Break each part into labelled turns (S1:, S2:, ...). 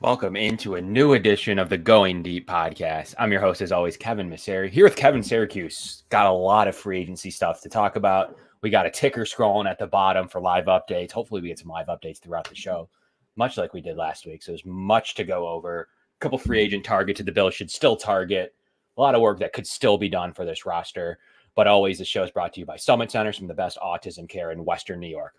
S1: Welcome into a new edition of the Going Deep podcast. I'm your host, as always, Kevin Massare, here with Kevin Siracuse. Got a lot of free agency stuff to talk about. We got a ticker scrolling at the bottom for live updates. Hopefully we get some live updates throughout the show, much like we did last week. So there's much to go over. A couple free agent targets the Bills should still target. A lot of work that could still be done for this roster. But always, the show is brought to you by Summit Centers, from the best autism care in Western New York.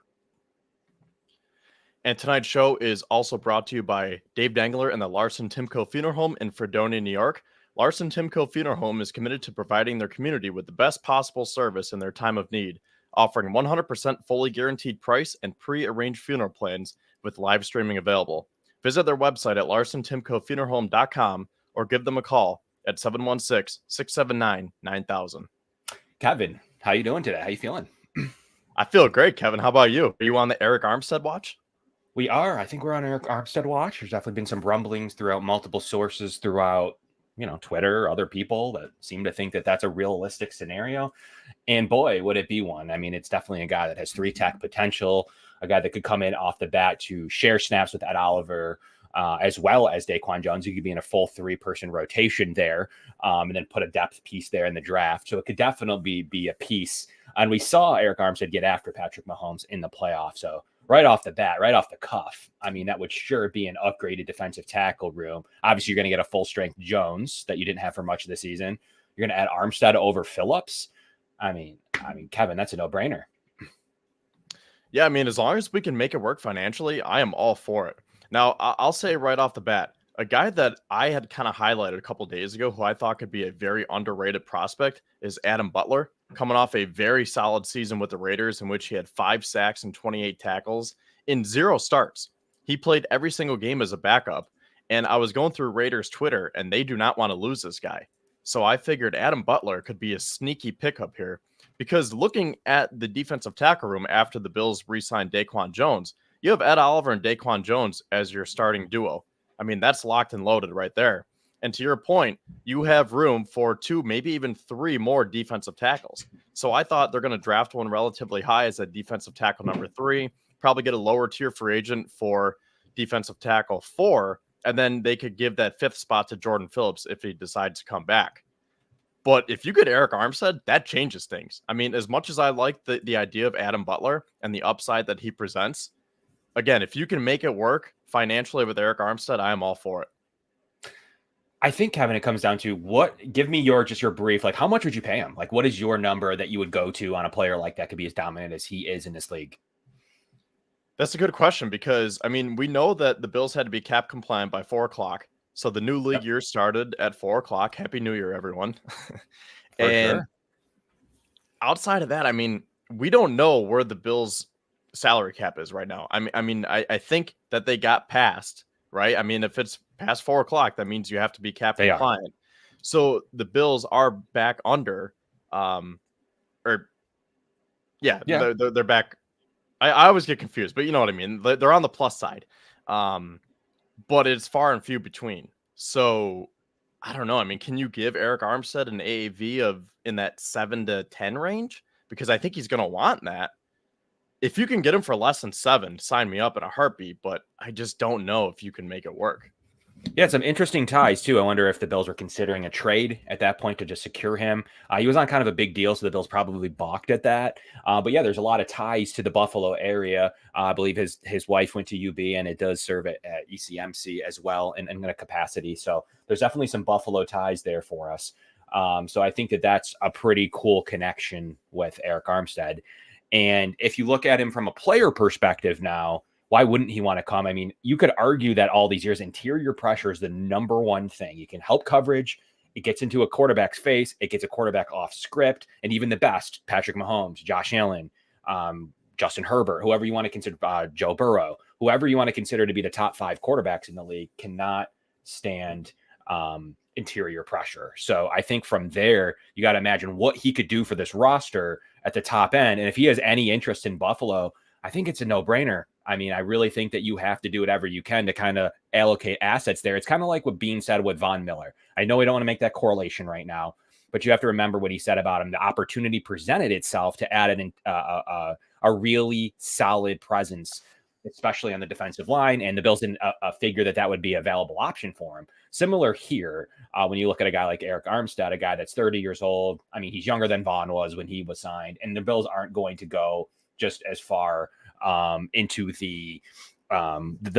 S2: And tonight's show is also brought to you by Dave Dengler and the Larson-Timko Funeral Home in Fredonia, New York. Larson-Timko Funeral Home is committed to providing their community with the best possible service in their time of need, offering 100% fully guaranteed price and pre-arranged funeral plans with live streaming available. Visit their website at larsontimkofuneralhome.com or give them a call at 716-679-9000.
S1: Kevin, how you doing today? How you feeling?
S2: I feel great, Kevin. How about you? Are you on the Eric Armstead watch?
S1: We are. I think we're on Eric Armstead watch. There's definitely been some rumblings throughout multiple sources throughout, Twitter, other people that seem to think that that's a realistic scenario. And boy, would it be one. I mean, it's definitely a guy that has three-tech potential, a guy that could come in off the bat to share snaps with Ed Oliver, as well as Daquan Jones. He could be in a full three-person rotation there, and then put a depth piece there in the draft. So it could definitely be a piece. And we saw Eric Armstead get after Patrick Mahomes in the playoffs. So right off the bat, right off the cuff, I mean, that would sure be an upgraded defensive tackle room. Obviously, you're going to get a full-strength Jones that you didn't have for much of the season. You're going to add Armstead over Phillips. I mean, Kevin, that's a no-brainer.
S2: Yeah, I mean, as long as we can make it work financially, I am all for it. Now, I'll say right off the bat, a guy that I had kind of highlighted a couple days ago who I thought could be a very underrated prospect is Adam Butler, coming off a very solid season with the Raiders in which he had 5 sacks and 28 tackles in 0 starts. He played every single game as a backup, and I was going through Raiders Twitter, and they do not want to lose this guy. So I figured Adam Butler could be a sneaky pickup here, because looking at the defensive tackle room after the Bills re-signed Daquan Jones, you have Ed Oliver and Daquan Jones as your starting duo. I mean, that's locked and loaded right there. And to your point, you have room for 2, maybe even 3 more defensive tackles. So I thought they're going to draft one relatively high as a defensive tackle number 3, probably get a lower tier free agent for defensive tackle 4, and then they could give that 5th spot to Jordan Phillips if he decides to come back. But if you get Eric Armstead, that changes things. I mean, as much as I like the idea of Adam Butler and the upside that he presents, again, if you can make it work financially with Eric Armstead, I am all for it.
S1: I think, Kevin, it comes down to give me your brief, like, how much would you pay him? Like, what is your number that you would go to on a player like that could be as dominant as he is in this league?
S2: That's a good question, because, I mean, we know that the Bills had to be cap compliant by 4 o'clock. So the new league year started at 4 o'clock. Happy New Year, everyone. And outside of that, I mean, we don't know where the Bills salary cap is right now. I think that they got past, right? I mean, if it's past 4 o'clock, that means you have to be cap compliant. So the Bills are back under, they're back. I always get confused, but you know what I mean? They're on the plus side. But it's far and few between. So I don't know. I mean, can you give Eric Armstead an AAV of in that 7 to 10 range? Because I think he's going to want that. If you can get him for less than 7, sign me up in a heartbeat, but I just don't know if you can make it work.
S1: Yeah, some interesting ties, too. I wonder if the Bills were considering a trade at that point to just secure him. He was on kind of a big deal, so the Bills probably balked at that. But yeah, there's a lot of ties to the Buffalo area. I believe his wife went to UB, and it does serve at ECMC as well in a capacity. So there's definitely some Buffalo ties there for us. So I think that that's a pretty cool connection with Eric Armstead. And if you look at him from a player perspective now, why wouldn't he want to come? I mean, you could argue that all these years, interior pressure is the number one thing. You can help coverage. It gets into a quarterback's face. It gets a quarterback off script. And even the best, Patrick Mahomes, Josh Allen, Justin Herbert, whoever you want to consider, Joe Burrow, whoever you want to consider to be the top 5 quarterbacks in the league, cannot stand interior pressure. So I think from there, you got to imagine what he could do for this roster at the top end. And if he has any interest in Buffalo, I think it's a no-brainer. I mean, I really think that you have to do whatever you can to kind of allocate assets there. It's kind of like what Bean said with Von Miller. I know we don't want to make that correlation right now, but you have to remember what he said about him. The opportunity presented itself to add a really solid presence especially on the defensive line, and the Bills didn't figure that would be a valuable option for him. Similar here, when you look at a guy like Eric Armstead, a guy that's 30 years old. I mean, he's younger than Vaughn was when he was signed, and the Bills aren't going to go just as far into the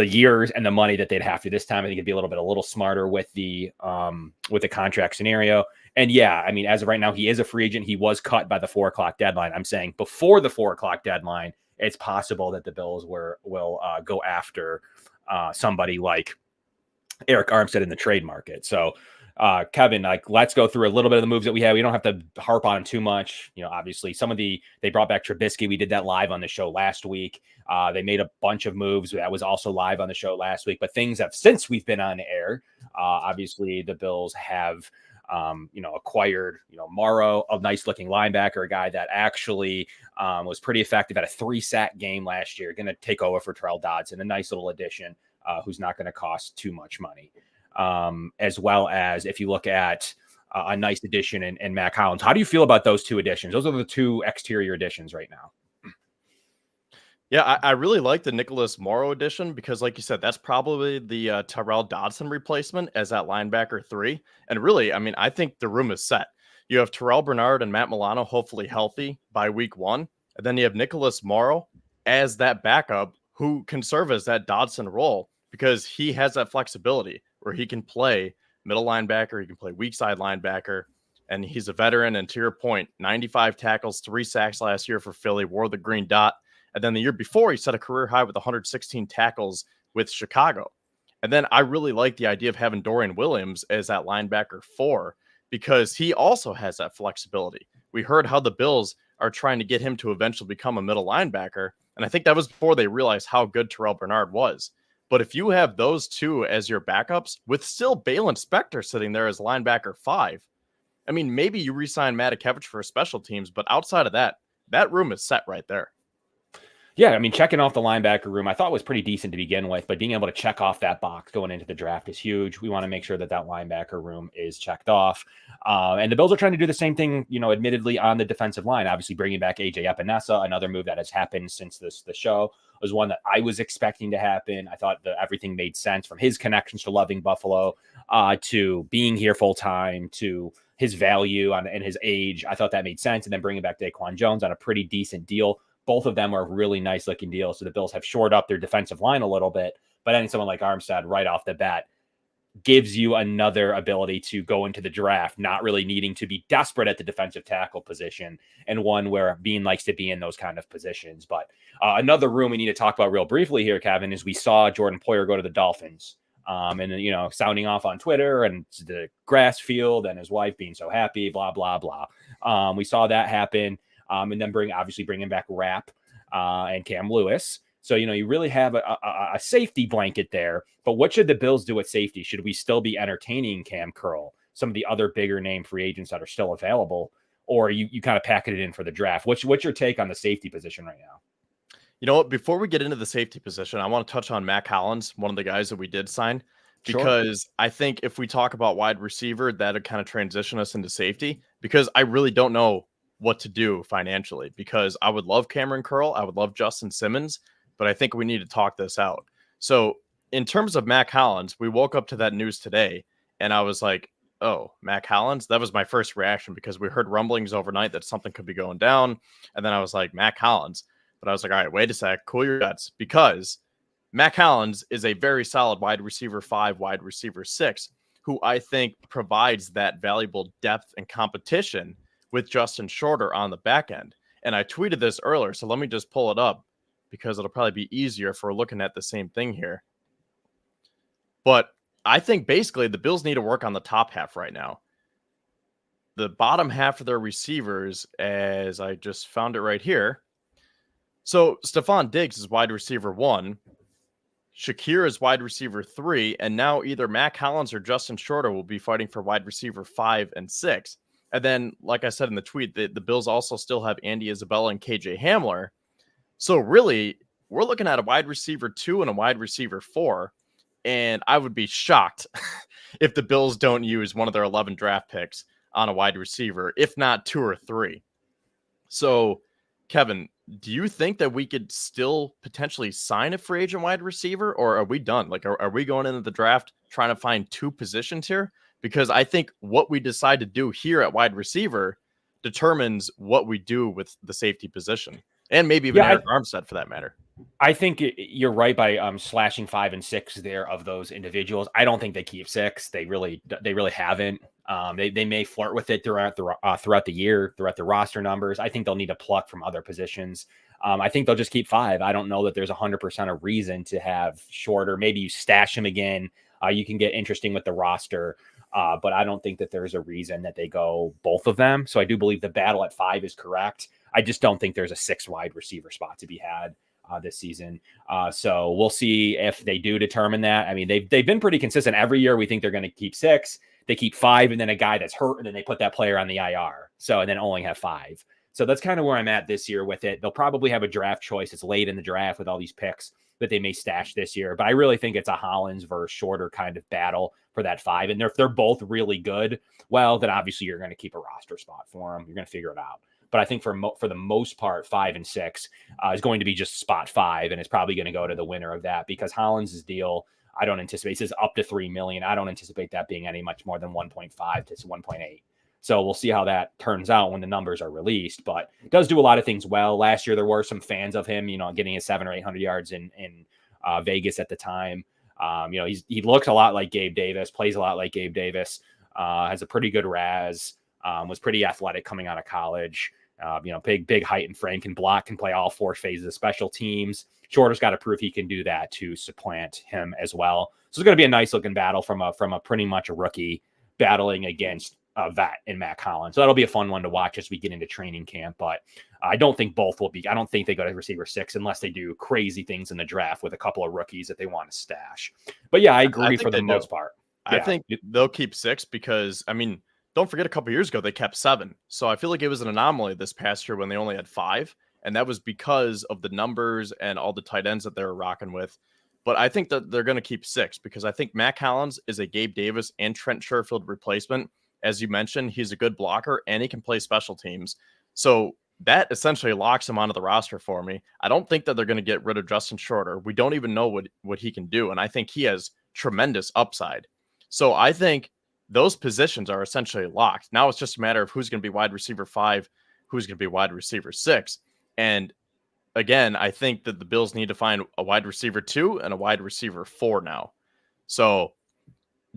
S1: years and the money that they'd have to this time. I think it'd be a little smarter with the contract scenario. And yeah, I mean, as of right now, he is a free agent. He was cut by the 4:00 deadline. I'm saying before the 4:00 deadline, it's possible that the Bills will go after somebody like Eric Armstead in the trade market. So, Kevin, let's go through a little bit of the moves that we have. We don't have to harp on too much. Obviously they brought back Trubisky. We did that live on the show last week. They made a bunch of moves. That was also live on the show last week, but things have since we've been on air. Obviously the Bills have, acquired, Morrow, a nice looking linebacker, a guy that actually was pretty effective at a 3-sack game last year, going to take over for Terrell Dodson, a nice little addition, who's not going to cost too much money. As well as if you look at a nice addition in Mac Hollins. How do you feel about those two additions? Those are the two exterior additions right now.
S2: Yeah, I really like the Nicholas Morrow addition because, like you said, that's probably the Terrell Dodson replacement as that linebacker 3. And really, I mean, I think the room is set. You have Terrell Bernard and Matt Milano hopefully healthy by week 1. And then you have Nicholas Morrow as that backup who can serve as that Dodson role because he has that flexibility where he can play middle linebacker, he can play weak side linebacker, and he's a veteran. And to your point, 95 tackles, 3 sacks last year for Philly, wore the green dot. And then the year before, he set a career high with 116 tackles with Chicago. And then I really like the idea of having Dorian Williams as that linebacker 4 because he also has that flexibility. We heard how the Bills are trying to get him to eventually become a middle linebacker. And I think that was before they realized how good Terrell Bernard was. But if you have those two as your backups with still Balin Spector sitting there as linebacker 5, I mean, maybe you re-sign Matakevich for special teams, but outside of that, that room is set right there.
S1: Yeah, I mean, checking off the linebacker room, I thought was pretty decent to begin with, but being able to check off that box going into the draft is huge. We want to make sure that linebacker room is checked off. And the Bills are trying to do the same thing, admittedly on the defensive line, obviously bringing back AJ Epinesa, another move that has happened since the show was one that I was expecting to happen. I thought that everything made sense from his connections to loving Buffalo, to being here full time, to his value and his age. I thought that made sense. And then bringing back Daquan Jones on a pretty decent deal. Both of them are really nice looking deals. So the Bills have shored up their defensive line a little bit, but adding someone like Armstead right off the bat gives you another ability to go into the draft, not really needing to be desperate at the defensive tackle position, and one where Bean likes to be in those kind of positions. But another room we need to talk about real briefly here, Kevin, is we saw Jordan Poyer go to the Dolphins. And sounding off on Twitter and the grass field and his wife being so happy, blah, blah, blah. We saw that happen. And then bringing back Rapp and Cam Lewis. So, you really have a safety blanket there. But what should the Bills do at safety? Should we still be entertaining Cam Curl, some of the other bigger name free agents that are still available? Or you kind of packet it in for the draft? What's your take on the safety position right now?
S2: You know what? Before we get into the safety position, I want to touch on Mac Hollins, one of the guys that we did sign, because sure. I think if we talk about wide receiver, that'd kind of transition us into safety, because I really don't know what to do financially, because I would love Cameron Curl. I would love Justin Simmons, but I think we need to talk this out. So in terms of Mac Hollins, we woke up to that news today and I was like, oh, Mac Hollins. That was my first reaction because we heard rumblings overnight that something could be going down. And then I was like, Mac Hollins. But I was like, all right, wait a sec, cool your guts, because Mac Hollins is a very solid wide receiver 5, wide receiver 6, who I think provides that valuable depth and competition with Justin Shorter on the back end. And I tweeted this earlier, so let me just pull it up because it'll probably be easier if we're looking at the same thing here. But I think basically the Bills need to work on the top half right now. The bottom half of their receivers, as I just found it right here. So Stephon Diggs is wide receiver 1. Shakir is wide receiver 3. And now either Mac Hollins or Justin Shorter will be fighting for wide receiver 5 and 6. And then, like I said in the tweet, the Bills also still have Andy Isabella and KJ Hamler. So really, we're looking at a wide receiver 2 and a wide receiver 4. And I would be shocked if the Bills don't use one of their 11 draft picks on a wide receiver, if not 2 or 3. So, Kevin, do you think that we could still potentially sign a free agent wide receiver, or are we done? Like, are we going into the draft trying to find two positions here? Because I think what we decide to do here at wide receiver determines what we do with the safety position, and maybe even
S1: Yeah,
S2: Eric Armstead for that matter.
S1: I think you're right by slashing 5 and 6 there of those individuals. I don't think they keep 6. They really haven't. They may flirt with it throughout the year, throughout the roster numbers. I think they'll need to pluck from other positions. I think they'll just keep 5. I don't know that there's 100% a reason to have shorter. Maybe you stash them again. You can get interesting with the roster. But I don't think that there's a reason that they go both of them. So I do believe the battle at 5 is correct. I just don't think there's a 6 wide receiver spot to be had this season. So we'll see if they do determine that. I mean, they've been pretty consistent. Every year we think they're going to keep 6. They keep 5, and then a guy that's hurt, and then they put that player on the IR. So, and then only have 5. So that's kind of where I'm at this year with it. They'll probably have a draft choice. It's late in the draft with all these picks that they may stash this year. But I really think it's a Hollins versus Shorter kind of battle for that 5. And if they're both really good, well, then obviously you're going to keep a roster spot for them. You're going to figure it out. But I think for the most part, 5 and 6 is going to be just spot 5, and it's probably going to go to the winner of that because Hollins' deal, I don't anticipate, it says up to $3 million. I don't anticipate that being any much more than 1.5 to 1.8. So we'll see how that turns out when the numbers are released. But it does do a lot of things well. Last year there were some fans of him, getting his 700 or 800 yards in Vegas at the time. He looks a lot like Gabe Davis, plays a lot like Gabe Davis, has a pretty good RAS, was pretty athletic coming out of college. Big height and frame, can block, can play all 4 phases of special teams. Shorter's got to prove he can do that to supplant him as well. So it's going to be a nice looking battle from a pretty much a rookie battling against a vet in Matt Collins. So that'll be a fun one to watch as we get into training camp. But I don't think both will be. I don't think they go to receiver 6 unless they do crazy things in the draft with a couple of rookies that they want to stash. But yeah, I agree for the most part.
S2: I think they'll keep 6 because, I mean, don't forget a couple years ago, they kept 7. So I feel like it was an anomaly this past year when they only had 5. And that was because of the numbers and all the tight ends that they were rocking with. But I think that they're going to keep 6 because I think Matt Collins is a Gabe Davis and Trent Sherfield replacement. As you mentioned, he's a good blocker and he can play special teams. So that essentially locks him onto the roster for me. I don't think that they're going to get rid of Justin Shorter. We don't even know what he can do. And I think he has tremendous upside. So I think those positions are essentially locked. Now it's just a matter of who's going to be wide receiver 5, who's going to be wide receiver 6. And again, I think that the Bills need to find a wide receiver 2 and a wide receiver 4 now. So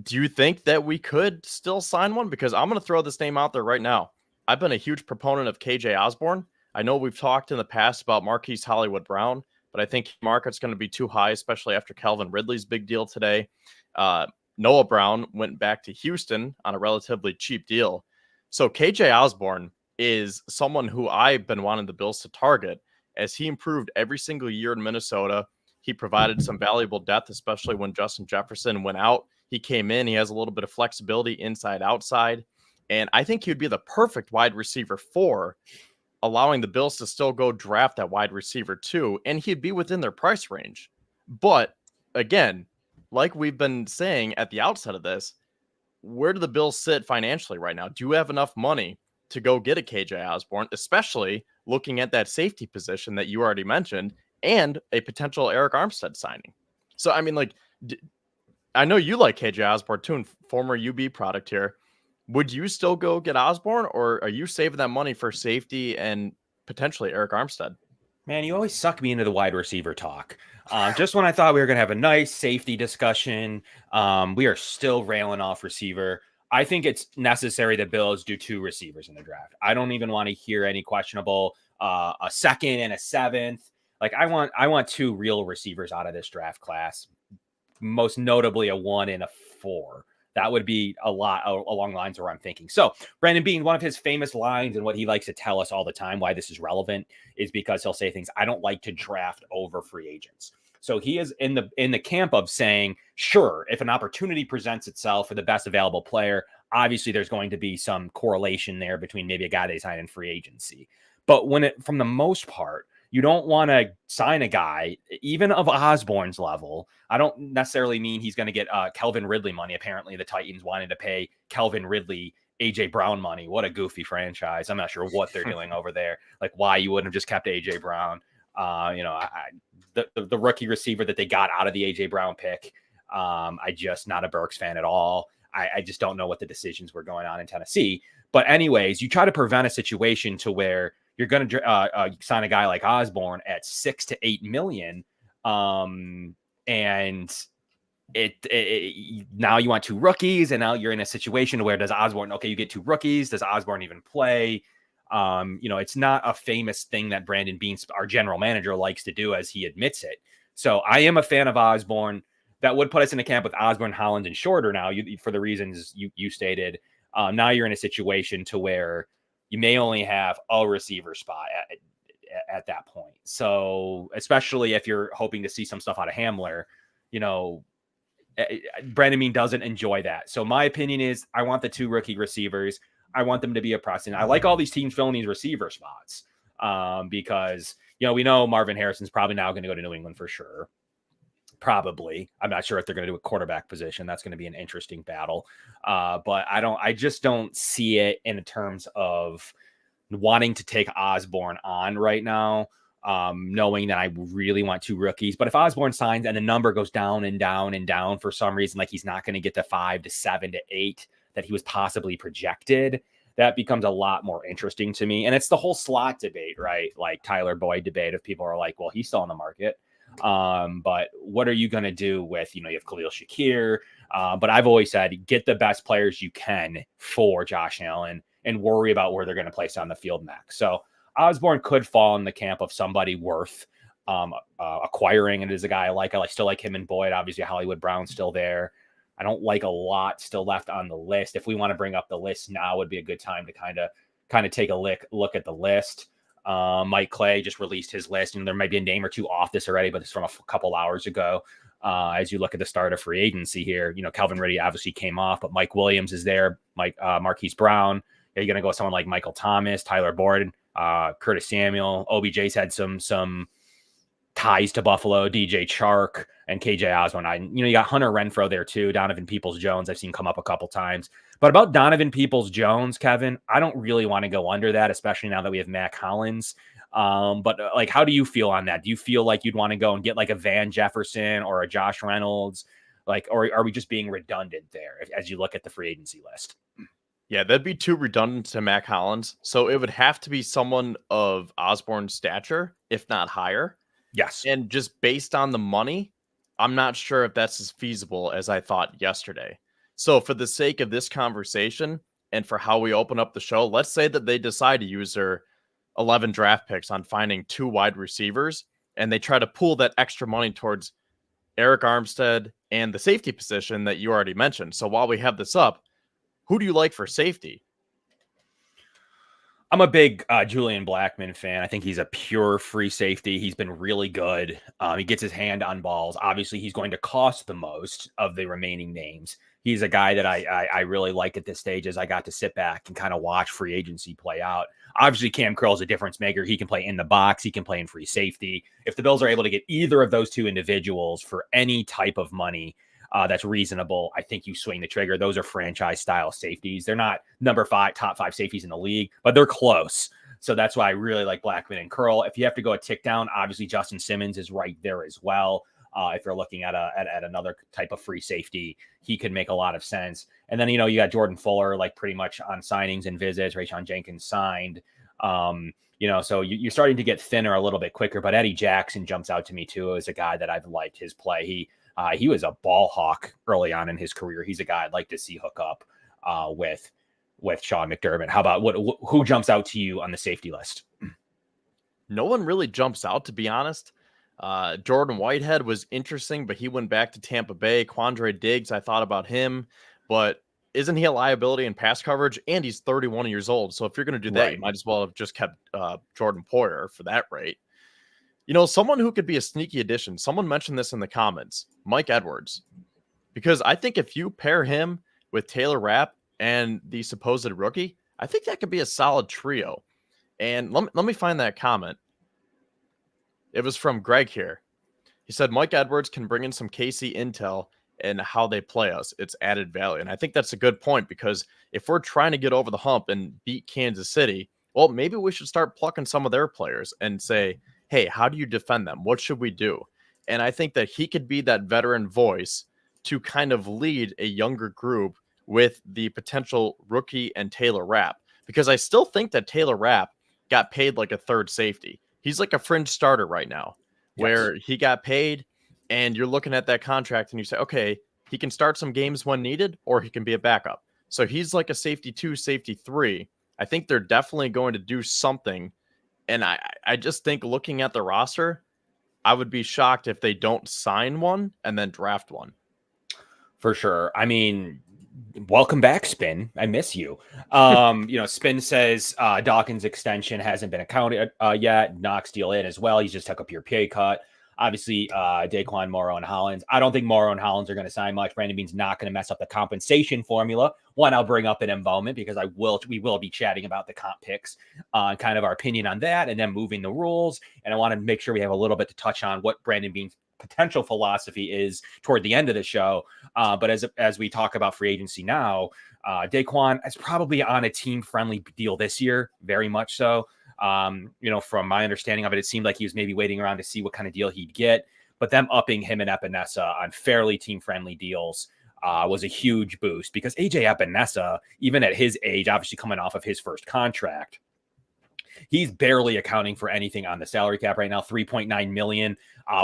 S2: do you think that we could still sign one? Because I'm going to throw this name out there right now. I've been a huge proponent of KJ Osborne. I know we've talked in the past about Marquise Hollywood Brown, but I think market's going to be too high, especially after Calvin Ridley's big deal today. Noah Brown went back to Houston on a relatively cheap deal. So KJ Osborne is someone who I've been wanting the Bills to target as he improved every single year in Minnesota. He provided some valuable depth, especially when Justin Jefferson went out. He came in, he has a little bit of flexibility inside, outside. And I think he would be the perfect wide receiver 4, allowing the Bills to still go draft that wide receiver 2, and he'd be within their price range. But again, like we've been saying at the outset of this, where do the Bills sit financially right now? Do you have enough money to go get a KJ Osborne, especially looking at that safety position that you already mentioned and a potential Eric Armstead signing? So, I mean, like, I know you like KJ Osborne too, and former UB product here. Would you still go get Osborne, or are you saving that money for safety and potentially Eric Armstead?
S1: Man, you always suck me into the wide receiver talk. Just when I thought we were going to have a nice safety discussion, we are still railing off receiver. I think it's necessary that Bills do 2 receivers in the draft. I don't even want to hear any questionable a 2nd and a 7th. Like I want 2 real receivers out of this draft class, most notably a 1 and a 4. That would be a lot along the lines where I'm thinking. So Brandon Beane, one of his famous lines and what he likes to tell us all the time, why this is relevant, is because he'll say things, I don't like to draft over free agents. So he is in the camp of saying, sure, if an opportunity presents itself for the best available player, obviously there's going to be some correlation there between maybe a guy they signed in free agency. But from the most part, you don't want to sign a guy, even of Osborne's level. I don't necessarily mean he's going to get Kelvin Ridley money. Apparently, the Titans wanted to pay Kelvin Ridley AJ Brown money. What a goofy franchise. I'm not sure what they're doing over there. Like why you wouldn't have just kept AJ Brown. The rookie receiver that they got out of the AJ Brown pick. I just not a Burks fan at all. I just don't know what the decisions were going on in Tennessee. But anyways, you try to prevent a situation to where you're going to sign a guy like Osborne at $6 to $8 million. And now you want two rookies, and now you're in a situation where does Osborne, okay, you get two rookies. Does Osborne even play? It's not a famous thing that Brandon Beans, our general manager, likes to do, as he admits it. So I am a fan of Osborne. That would put us in a camp with Osborne, Holland, and Shorter now, for the reasons you stated. Now you're in a situation to where you may only have a receiver spot at that point. So especially if you're hoping to see some stuff out of Hamler, Brandon Beane doesn't enjoy that. So my opinion is I want the two rookie receivers. I want them to be a precedent. I like all these teams filling these receiver spots because, we know Marvin Harrison's probably now going to go to New England for sure. Probably. I'm not sure if they're going to do a quarterback position. That's going to be an interesting battle. But I just don't see it in terms of wanting to take Osborne on right now, knowing that I really want two rookies. But if Osborne signs and the number goes down and down and down for some reason, like he's not going to get the 5 to 7 to 8 that he was possibly projected, that becomes a lot more interesting to me. And it's the whole slot debate, right? Like Tyler Boyd debate. If people are like, well, he's still on the market. But what are you going to do with, you have Khalil Shakir. But I've always said, get the best players you can for Josh Allen and worry about where they're going to place on the field next. So Osborne could fall in the camp of somebody worth acquiring. And as a guy I still like him and Boyd. Obviously, Hollywood Brown's still there. I don't like a lot still left on the list. If we want to bring up the list now, would be a good time to kind of take a look at the list. Mike Clay just released his list, and there might be a name or two off this already, but it's from a couple hours ago. As you look at the start of free agency here, Calvin Ridley obviously came off, but Mike Williams is there. Marquise Brown. You're going to go with someone like Michael Thomas, Tyler Boyd, Curtis Samuel. OBJ's had some ties to Buffalo, DJ Chark and KJ Osborne. You got Hunter Renfrow there too. Donovan Peoples-Jones I've seen come up a couple times. But about Donovan Peoples-Jones, Kevin, I don't really want to go under that, especially now that we have Mac Hollins. But how do you feel on that? Do you feel like you'd want to go and get like a Van Jefferson or a Josh Reynolds? Or are we just being redundant there as you look at the free agency list?
S2: Yeah, that'd be too redundant to Mac Hollins. So it would have to be someone of Osborne's stature, if not higher.
S1: Yes.
S2: And just based on the money, I'm not sure if that's as feasible as I thought yesterday. So for the sake of this conversation and for how we open up the show, let's say that they decide to use their 11 draft picks on finding two wide receivers, and they try to pool that extra money towards Eric Armstead and the safety position that you already mentioned. So while we have this up, who do you like for safety?
S1: I'm a big Julian Blackmon fan. I think he's a pure free safety. He's been really good. He gets his hand on balls. Obviously, he's going to cost the most of the remaining names. He's a guy that I really like at this stage as I got to sit back and kind of watch free agency play out. Obviously, Cam Curl is a difference maker. He can play in the box. He can play in free safety. If the Bills are able to get either of those two individuals for any type of money, that's reasonable, I think you swing the trigger. Those are franchise style safeties. They're not top five safeties in the league, but they're close. So that's why I really like Blackmon and Curl. If you have to go a tick down, obviously Justin Simmons is right there as well. If you're looking at another type of free safety, he could make a lot of sense. And then, you got Jordan Fuller, like pretty much on signings and visits. Rayshon Jenkins signed. So you're starting to get thinner a little bit quicker. But Eddie Jackson jumps out to me too as a guy that I've liked his play. He was a ball hawk early on in his career. He's a guy I'd like to see hook up with Sean McDermott. How about who jumps out to you on the safety list?
S2: No one really jumps out, to be honest. Jordan Whitehead was interesting, but he went back to Tampa Bay. Quandre Diggs, I thought about him, but isn't he a liability in pass coverage? And he's 31 years old. So if you're going to do that, right, you might as well have just kept Jordan Poyer for that rate. Someone who could be a sneaky addition. Someone mentioned this in the comments, Mike Edwards, because I think if you pair him with Taylor Rapp and the supposed rookie, I think that could be a solid trio. And let me find that comment. It was from Greg here. He said, Mike Edwards can bring in some KC intel and how they play us, it's added value. And I think that's a good point, because if we're trying to get over the hump and beat Kansas City, well, maybe we should start plucking some of their players and say, hey, how do you defend them? What should we do? And I think that he could be that veteran voice to kind of lead a younger group with the potential rookie and Taylor Rapp, because I still think that Taylor Rapp got paid like a third safety. He's like a fringe starter right now, where he got paid, and you're looking at that contract and you say, okay, he can start some games when needed, or he can be a backup. So he's like a safety 2, safety 3. I think they're definitely going to do something. And I just think, looking at the roster, I would be shocked if they don't sign one and then draft one.
S1: For sure. I mean, welcome back, Spin. I miss you. Spin says Dawkins' extension hasn't been accounted yet. Knox deal in as well. He's just took up your pay cut. Obviously, Daquan, Morrow, and Hollins. I don't think Morrow and Hollins are going to sign much. Brandon Beane's not going to mess up the compensation formula. One, I'll bring up in a moment, because we will be chatting about the comp picks, kind of our opinion on that, and then moving the rules. And I want to make sure we have a little bit to touch on what Brandon Beane's potential philosophy is toward the end of the show. But as we talk about free agency now, Daquan is probably on a team-friendly deal this year, very much so. From my understanding of it, it seemed like he was maybe waiting around to see what kind of deal he'd get. But them upping him and Epinesa on fairly team-friendly deals was a huge boost, because AJ Epinesa, even at his age, obviously coming off of his first contract, he's barely accounting for anything on the salary cap right now. 3.9 million,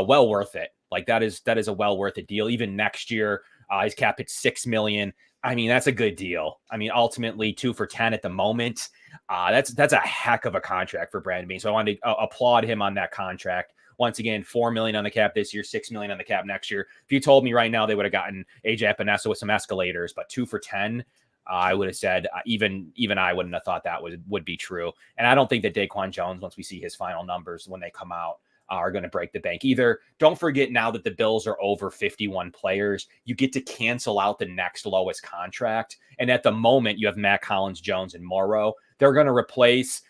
S1: well worth it. Like that is a well worth it deal. Even next year, his cap hits 6 million. I mean, that's a good deal. I mean, ultimately 2 for 10 at the moment. That's a heck of a contract for Brandon Beane. So I wanted to applaud him on that contract. Once again, 4 million on the cap this year, 6 million on the cap next year. If you told me right now they would have gotten AJ Epinesa with some escalators, but 2 for 10, I would have said even I wouldn't have thought that would be true. And I don't think that Daquan Jones, once we see his final numbers when they come out, are going to break the bank either. Don't forget, now that the Bills are over 51 players, you get to cancel out the next lowest contract. And at the moment, you have Matt Collins, Jones, and Morrow. They're going to replace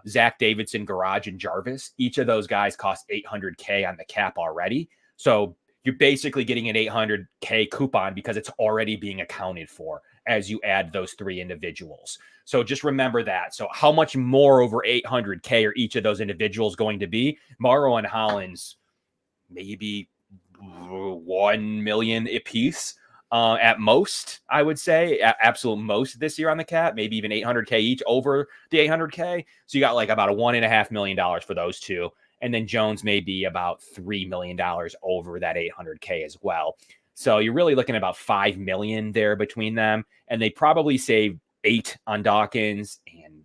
S1: Zach Davidson, Garage, and Jarvis. Each of those guys cost $800K on the cap already. So you're basically getting an $800K coupon because it's already being accounted for as you add those 3 individuals. So just remember that. So how much more over $800K are each of those individuals going to be? Morrow and Hollins, maybe 1 million a piece at most, I would say, at absolute most this year on the cap, maybe even $800K each over the $800K. So you got like about a $1.5 million for those two. And then Jones may be about $3 million over that $800K as well. So you're really looking at about $5 million there between them. And they probably save 8 on Dawkins and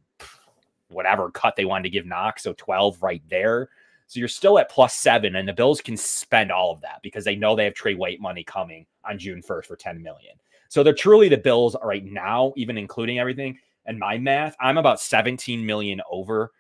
S1: whatever cut they wanted to give Knox. So 12 right there. So you're still at +7, and the Bills can spend all of that because they know they have Trey White money coming on June 1st for $10 million. So they're truly the Bills right now, even including everything. And my math, I'm about 17 million over.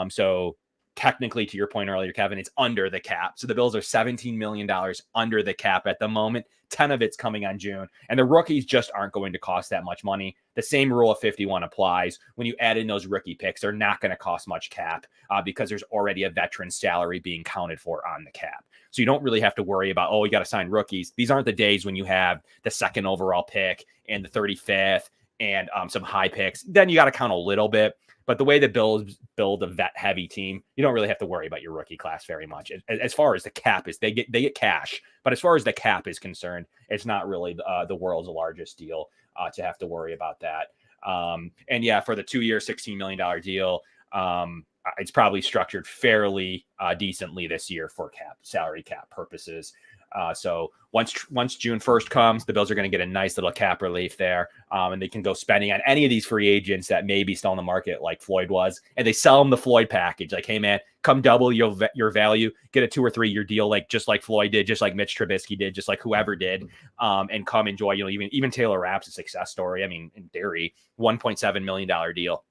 S1: So technically, to your point earlier, Kevin, it's under the cap. So the Bills are $17 million under the cap at the moment. 10 of it's coming on June. And the rookies just aren't going to cost that much money. The same rule of 51 applies. When you add in those rookie picks, they're not going to cost much cap because there's already a veteran salary being counted for on the cap. So you don't really have to worry about, you got to sign rookies. These aren't the days when you have the 2nd overall pick and the 35th and some high picks. Then you got to count a little bit. But the way the Bills build a vet-heavy team, you don't really have to worry about your rookie class very much. As far as the cap is, they get cash. But as far as the cap is concerned, it's not really the world's largest deal to have to worry about that. And yeah, for the 2-year, $16 million deal, it's probably structured fairly decently this year for salary cap purposes. So once June 1st comes, the Bills are going to get a nice little cap relief there. And they can go spending on any of these free agents that may be still on the market, like Floyd was. And they sell them the Floyd package. Like, hey, man, come double your value, get a 2 or 3 year deal, just like Floyd did, just like Mitch Trubisky did, just like whoever did, and come enjoy, even Taylor Rapp's a success story. I mean, in theory, $1.7 million deal,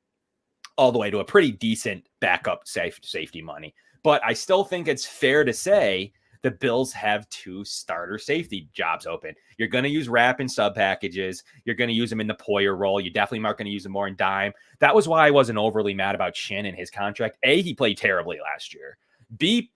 S1: all the way to a pretty decent backup safety money. But I still think it's fair to say the Bills have 2 starter safety jobs open. You're going to use Rapp in sub packages. You're going to use him in the Poyer role. You definitely aren't going to use him more in dime. That was why I wasn't overly mad about Shin and his contract. A, he played terribly last year. B,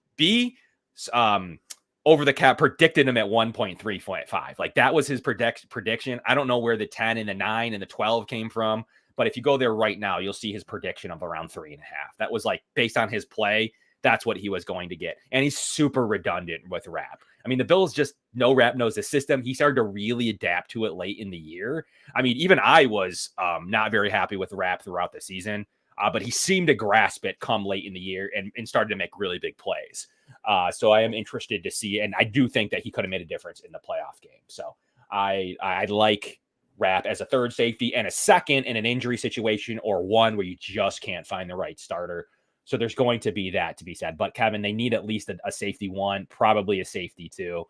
S1: Over the Cap predicted him at 1.3.5. Like that was his prediction. I don't know where the 10 and the 9 and the 12 came from, but if you go there right now, you'll see his prediction of around 3.5. That was like based on his play. That's what he was going to get. And he's super redundant with Rapp. I mean, the Bills just know Rapp knows the system. He started to really adapt to it late in the year. I mean, even I was not very happy with Rapp throughout the season, but he seemed to grasp it come late in the year and started to make really big plays. So I am interested to see, and I do think that he could have made a difference in the playoff game. So I like Rapp as a third safety and a second in an injury situation or one where you just can't find the right starter. So there's going to be that to be said. But Kevin, they need at least a safety one, probably a safety two.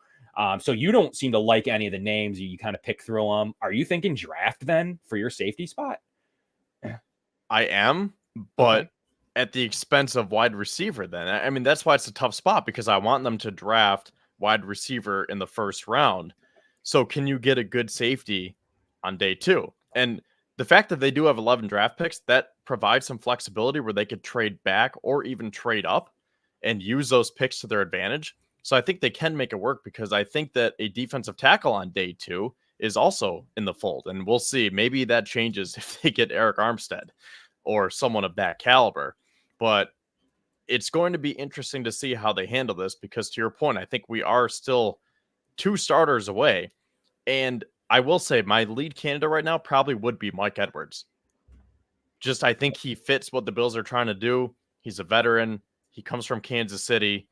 S1: So you don't seem to like any of the names. You kind of pick through them. Are you thinking draft then for your safety spot?
S2: I am, but at the expense of wide receiver then. I mean, that's why it's a tough spot, because I want them to draft wide receiver in the first round. So can you get a good safety on day 2? And the fact that they do have 11 draft picks, that provides some flexibility where they could trade back or even trade up and use those picks to their advantage. So I think they can make it work, because I think that a defensive tackle on day 2 is also in the fold. And we'll see. Maybe that changes if they get Eric Armstead or someone of that caliber. But it's going to be interesting to see how they handle this, because to your point, I think we are still 2 starters away. And I will say my lead candidate right now probably would be Mike Edwards. Just, I think he fits what the Bills are trying to do. He's a veteran. He comes from Kansas City,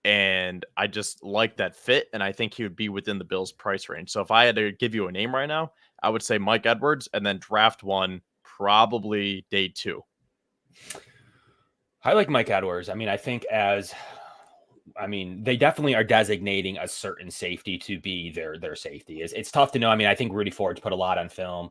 S2: and I just like that fit. And I think he would be within the Bills' price range. So if I had to give you a name right now, I would say Mike Edwards, and then draft one probably day 2.
S1: I like Mike Edwards. I mean, I think they definitely are designating a certain safety to be their safety. It's tough to know. I mean, I think Rudy Ford's put a lot on film.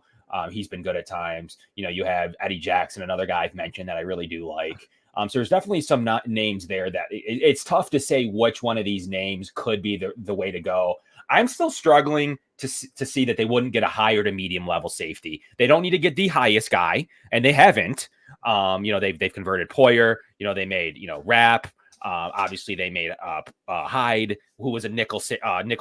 S1: He's been good at times. You know, you have Eddie Jackson, another guy I've mentioned that I really do like. So there's definitely some names there that it's tough to say which one of these names could be the way to go. I'm still struggling to see that they wouldn't get a higher to medium level safety. They don't need to get the highest guy, and they haven't. They've converted Poyer. They made Rapp. Obviously, they made Hyde, who was a nickel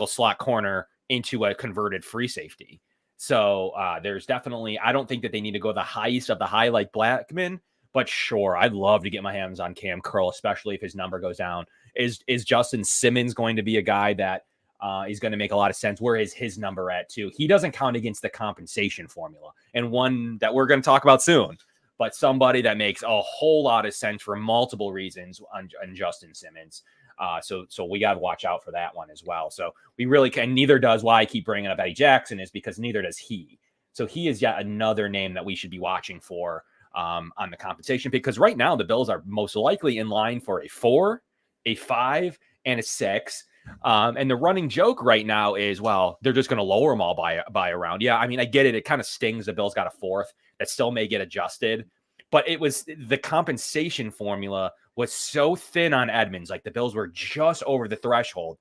S1: slot corner, into a converted free safety. So there's definitely, I don't think that they need to go the highest of the high like Blackman, but sure, I'd love to get my hands on Cam Curl, especially if his number goes down. Is Justin Simmons going to be a guy that is going to make a lot of sense? Where is his number at too? He doesn't count against the compensation formula, and one that we're going to talk about soon. But somebody that makes a whole lot of sense for multiple reasons on Justin Simmons. So we got to watch out for that one as well. So we really can. Neither does why I keep bringing up Eddie Jackson, is because neither does he. So he is yet another name that we should be watching for on the compensation, because right now the Bills are most likely in line for a 4, a 5, and a 6. And the running joke right now is, well, they're just going to lower them all by a round. Yeah, I mean, I get it. It kind of stings. The Bills got a 4th that still may get adjusted. But it was the compensation formula was so thin on Edmonds. Like the Bills were just over the threshold.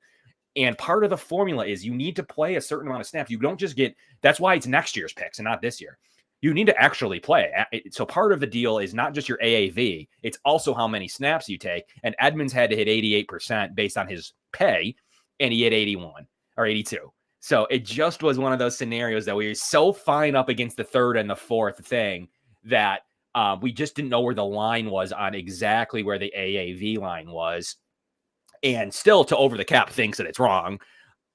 S1: And part of the formula is you need to play a certain amount of snaps. You don't just get, that's why it's next year's picks and not this year. You need to actually play. So part of the deal is not just your AAV, it's also how many snaps you take. And Edmonds had to hit 88% based on his pay, and he hit 81 or 82. So it just was one of those scenarios that we were so fine up against the 3rd and the 4th thing that we just didn't know where the line was on exactly where the AAV line was. And still, to over the cap thinks that it's wrong.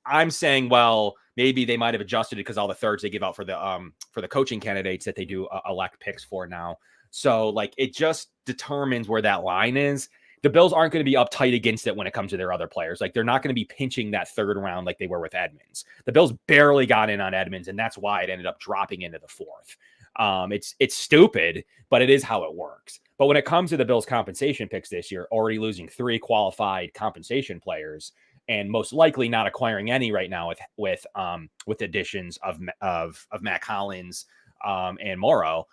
S1: I'm saying, well, maybe they might have adjusted it because all the thirds they give out for the coaching candidates that they do elect picks for now. So like it just determines where that line is. The Bills aren't going to be uptight against it when it comes to their other players. Like they're not going to be pinching that 3rd round like they were with Edmonds. The Bills barely got in on Edmonds, and that's why it ended up dropping into the 4th. It's stupid, but it is how it works. But when it comes to the Bills compensation picks this year, already losing 3 qualified compensation players, and most likely not acquiring any right now with additions of Matt Collins and Morrow.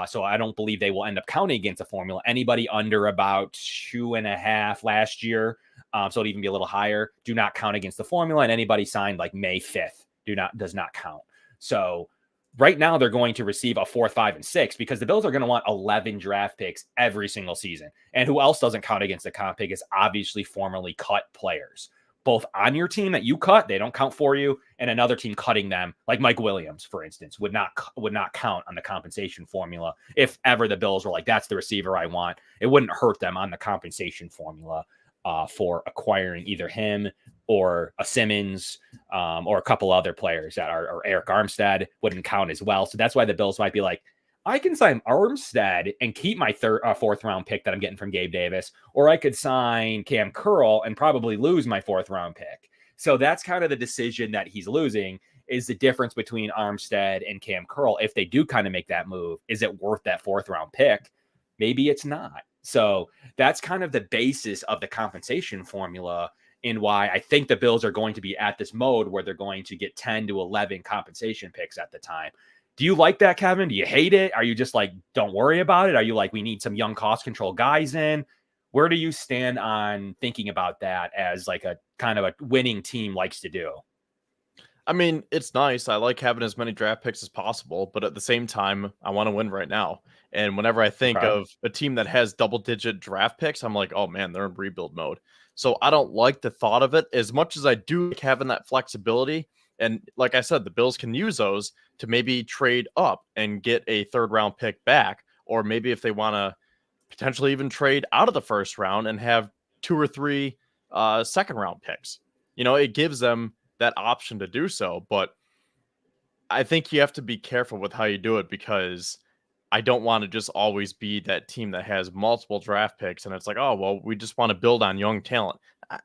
S1: So I don't believe they will end up counting against the formula. Anybody under about 2.5 last year, so it'll even be a little higher, do not count against the formula. And anybody signed like May 5th does not count. So right now they're going to receive a 4th, 5, and 6 because the Bills are going to want 11 draft picks every single season. And who else doesn't count against the comp pick is obviously formerly cut players. both on your team that you cut, they don't count for you, and another team cutting them, like Mike Williams, for instance, would not count on the compensation formula. If ever the Bills were like, that's the receiver I want, it wouldn't hurt them on the compensation formula for acquiring either him or a Simmons or a couple other players that are, or Eric Armstead wouldn't count as well. So that's why the Bills might be like, I can sign Armstead and keep my fourth round pick that I'm getting from Gabe Davis, or I could sign Cam Curl and probably lose my fourth round pick. So that's kind of the decision that he's losing, is the difference between Armstead and Cam Curl. If they do kind of make that move, is it worth that fourth round pick? Maybe it's not. So that's kind of the basis of the compensation formula, and why I think the Bills are going to be at this mode where they're going to get 10 to 11 compensation picks at the time. Do you like that, Kevin? Do you hate it? Are you just like, don't worry about it? Are you like, we need some young cost control guys in? Where do you stand on thinking about that as like a kind of a winning team likes to do?
S2: I mean, it's nice. I like having as many draft picks as possible, but at the same time, I want to win right now. And whenever I think of a team that has double-digit draft picks, I'm like, oh man, they're in rebuild mode. So I don't like the thought of it as much as I do like having that flexibility. And like I said, the Bills can use those to maybe trade up and get a third round pick back, or maybe if they want to potentially even trade out of the first round and have 2 or 3 second round picks. It gives them that option to do so. But I think you have to be careful with how you do it, because I don't want to just always be that team that has multiple draft picks and it's like, oh, well, we just want to build on young talent.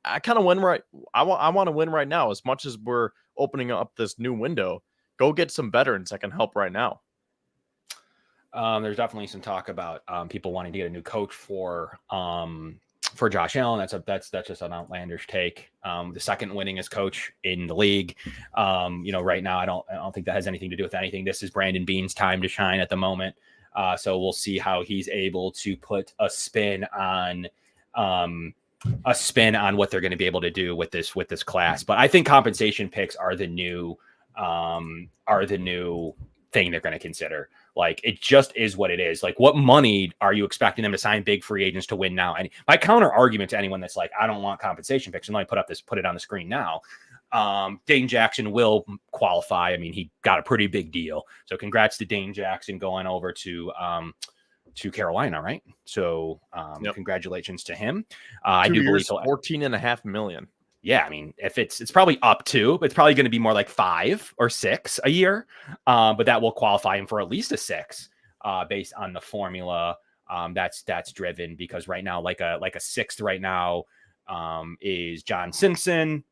S2: I kind of win right. I want to win right now. As much as we're opening up this new window, go get some veterans that can help right now.
S1: There's definitely some talk about people wanting to get a new coach for Josh Allen. That's just an outlandish take. The second winningest coach in the league. Right now, I don't think that has anything to do with anything. This is Brandon Beane's time to shine at the moment. So we'll see how he's able to put a spin on what they're going to be able to do with this class. But I think compensation picks are the new thing they're going to consider. Like, it just is what it is. Like, what money are you expecting them to sign big free agents to win now? And my counter argument to anyone that's like, I don't want compensation picks, and let me put it on the screen now. Dane Jackson will qualify. I mean, he got a pretty big deal. So congrats to Dane Jackson going over to Carolina, right? So Congratulations to him. I do believe
S2: $14.5 million.
S1: Yeah, I mean, if it's probably up to, but it's probably going to be more like 5 or 6 a year. But that will qualify him for at least a 6 based on the formula that's driven, because right now, like a 6th right now is John Simpson.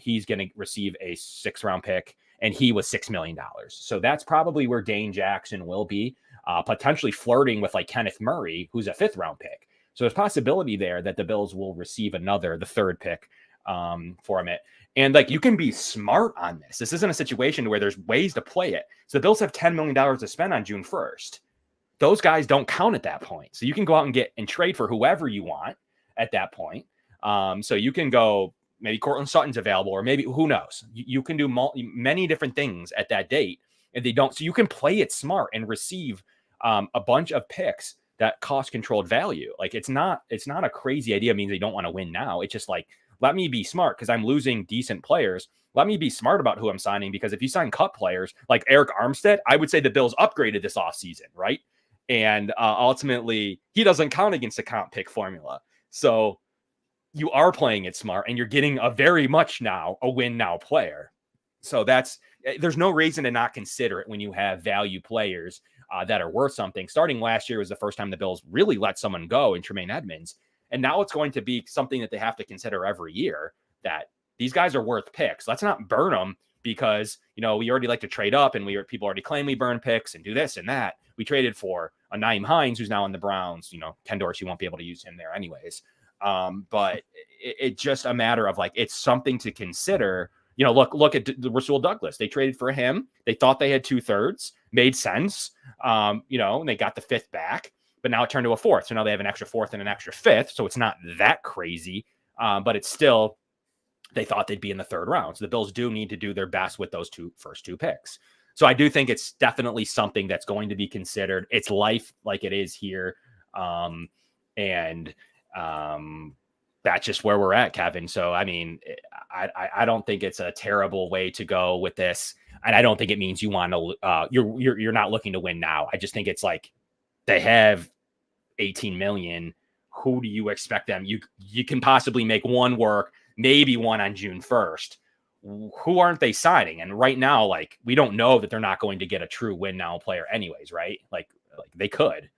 S1: He's going to receive a 6th round pick, and he was $6 million. So that's probably where Dane Jackson will be, potentially flirting with like Kenneth Murray, who's a 5th round pick. So there's possibility there that the Bills will receive the 3rd pick for it. And like, you can be smart on this. This isn't a situation where there's ways to play it. So the Bills have $10 million to spend on June 1st. Those guys don't count at that point. So you can go out and trade for whoever you want at that point. So you can go, maybe Cortland Sutton's available, or maybe, who knows? You can do many different things at that date. And they don't. So you can play it smart and receive a bunch of picks that cost controlled value. Like, it's not a crazy idea. It means they don't want to win now. It's just like, let me be smart, because I'm losing decent players. Let me be smart about who I'm signing, because if you sign cut players like Eric Armstead, I would say the Bills upgraded this offseason, right? And ultimately, he doesn't count against the comp pick formula. So you are playing it smart, and you're getting a very much now a win now player. So there's no reason to not consider it when you have value players that are worth something. Starting last year was the first time the Bills really let someone go in Tremaine Edmonds. And now it's going to be something that they have to consider every year, that these guys are worth picks. Let's not burn them because, we already like to trade up, and people already claim we burn picks and do this and that. We traded for a Naeem Hines, who's now in the Browns. Ken Dorsey won't be able to use him there anyways. But it's just a matter of like, it's something to consider. Look at Rasul Douglas. They traded for him. They thought they had 2/3, made sense. And they got the 5th back. But now it turned to a 4th. So now they have an extra 4th and an extra 5th. So it's not that crazy. But it's still, they thought they'd be in the 3rd round. So the Bills do need to do their best with those first two picks. So I do think it's definitely something that's going to be considered. It's life like it is here. that's just where we're at, Kevin. So, I mean, I don't think it's a terrible way to go with this. And I don't think it means you want to, you're not looking to win now. I just think it's like they have 18 million. Who do you expect them? You can possibly make one work, maybe one on June 1st. Who aren't they signing? And right now, like, we don't know that they're not going to get a true win now player anyways, right? Like they could.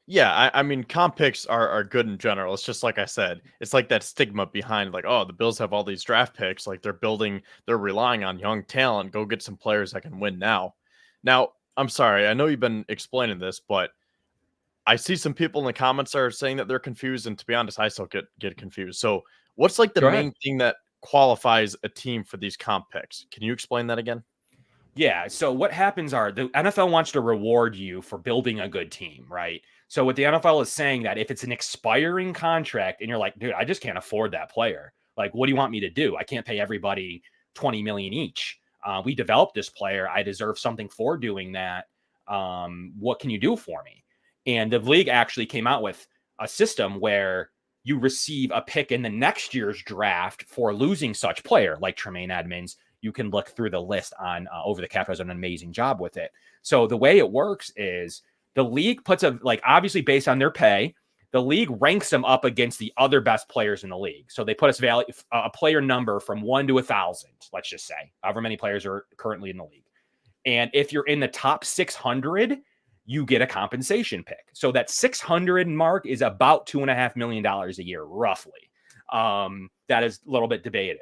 S2: Yeah, I mean, comp picks are good in general. It's just like I said, it's like that stigma behind like, oh, the Bills have all these draft picks, like they're relying on young talent. Go get some players that can win now. Now, I'm sorry, I know you've been explaining this, but I see some people in the comments are saying that they're confused, and to be honest, I still get confused. So, what's like the
S1: Go ahead.
S2: main thing that qualifies a team for these comp picks? Can you explain that again?
S1: Yeah. So what happens are the NFL wants to reward you for building a good team, right? So what the NFL is saying that if it's an expiring contract and you're like, dude, I just can't afford that player. Like, what do you want me to do? I can't pay everybody 20 million each. We developed this player. I deserve something for doing that. What can you do for me? And the league actually came out with a system where you receive a pick in the next year's draft for losing such player like Tremaine Edmonds. You can look through the list on Over the Cap, does an amazing job with it. So the way it works is the league puts obviously based on their pay, the league ranks them up against the other best players in the league. So they put a player number from 1 to 1,000, let's just say, however many players are currently in the league. And if you're in the top 600, you get a compensation pick. So that 600 mark is about $2.5 million a year, roughly. That is a little bit debated.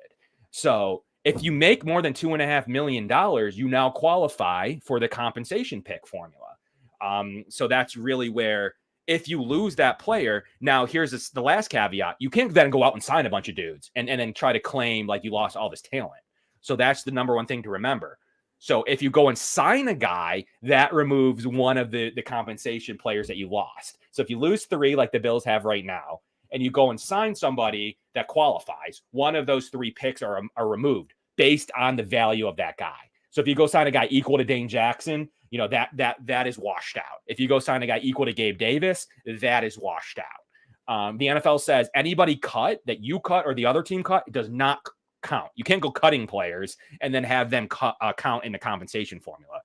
S1: So if you make more than $2.5 million, you now qualify for the compensation pick formula. So that's really where, if you lose that player, now here's the last caveat. You can't then go out and sign a bunch of dudes and then try to claim like you lost all this talent. So that's the number one thing to remember. So if you go and sign a guy, that removes one of the compensation players that you lost. So if you lose 3, like the Bills have right now, and you go and sign somebody that qualifies, one of those 3 picks are removed based on the value of that guy. So if you go sign a guy equal to Dane Jackson, that is washed out. If you go sign a guy equal to Gabe Davis, that is washed out. The NFL says anybody cut that you cut or the other team cut, it does not count. You can't go cutting players and then have them count in the compensation formula.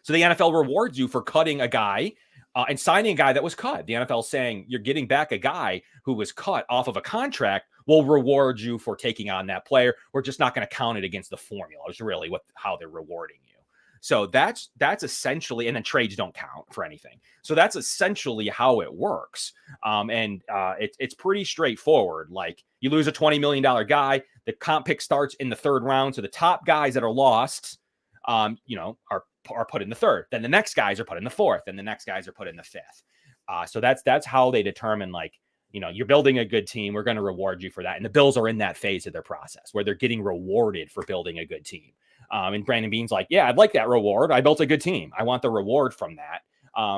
S1: So the NFL rewards you for cutting a guy and signing a guy that was cut. The NFL is saying you're getting back a guy who was cut off of a contract. Will reward you for taking on that player. We're just not going to count it against the formula. Is really how they're rewarding you. So that's essentially, and then trades don't count for anything. So that's essentially how it works. It's pretty straightforward. Like, you lose a $20 million guy, the comp pick starts in the 3rd round. So the top guys that are lost, are put in the 3rd. Then the next guys are put in the 4th, and the next guys are put in the 5th. So that's how they determine, like, you're building a good team. We're going to reward you for that. And the Bills are in that phase of their process where they're getting rewarded for building a good team. And Brandon Beane's like, yeah, I'd like that reward. I built a good team. I want the reward from that,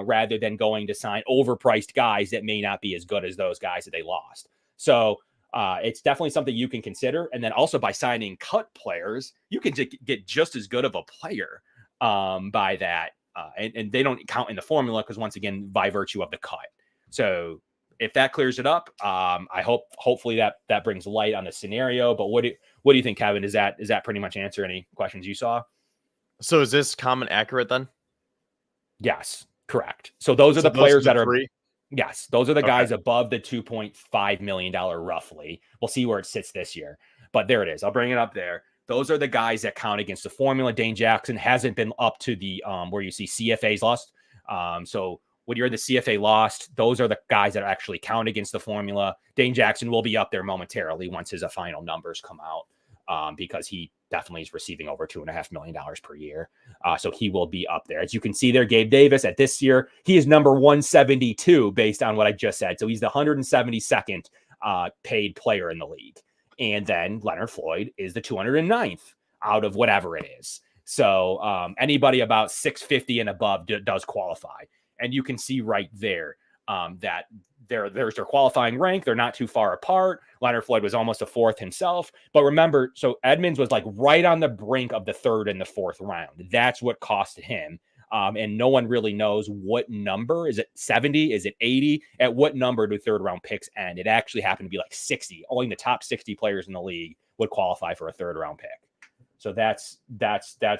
S1: rather than going to sign overpriced guys that may not be as good as those guys that they lost. So it's definitely something you can consider. And then also by signing cut players, you can get just as good of a player by that. And they don't count in the formula because, once again, by virtue of the cut. So if that clears it up, hopefully that brings light on the scenario. But what do you think, Kevin? Does that pretty much answer any questions you saw?
S2: So is this comment accurate then?
S1: Yes, correct. So those are the players that are
S2: 3?
S1: Yes, those are the guys above the $2.5 million roughly. We'll see where it sits this year. But there it is. I'll bring it up there. Those are the guys that count against the formula. Dane Jackson hasn't been up to the where you see CFA's lost. So when you're in the CFA lost, those are the guys that actually count against the formula. Dane Jackson will be up there momentarily once his final numbers come out, because he definitely is receiving over $2.5 million per year. So he will be up there. As you can see there, Gabe Davis at this year, he is number 172 based on what I just said. So he's the 172nd paid player in the league. And then Leonard Floyd is the 209th out of whatever it is. So anybody about 650 and above does qualify. And you can see right there that there's their qualifying rank. They're not too far apart. Leonard Floyd was almost a 4th himself. But remember, so Edmonds was like right on the brink of the 3rd and the 4th round. That's what cost him. And no one really knows what number. Is it 70? Is it 80? At what number do third round picks end? It actually happened to be like 60. Only the top 60 players in the league would qualify for a third round pick. So that's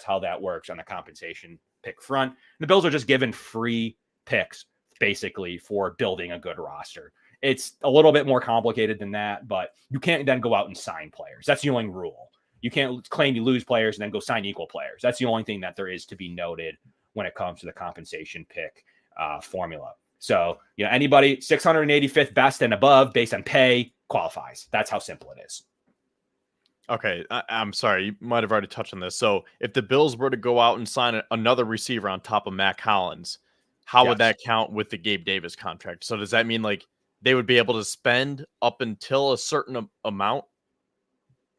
S1: how that works on the compensation pick front. The Bills are just given free picks basically for building a good roster. It's a little bit more complicated than that, but you can't then go out and sign players. That's the only rule. You can't claim you lose players and then go sign equal players. That's the only thing that there is to be noted when it comes to the compensation pick formula. So, anybody 685th best and above based on pay qualifies. That's how simple it is.
S2: Okay, I'm sorry. You might have already touched on this. So if the Bills were to go out and sign another receiver on top of Matt Collins, how would that count with the Gabe Davis contract? So does that mean like they would be able to spend up until a certain amount?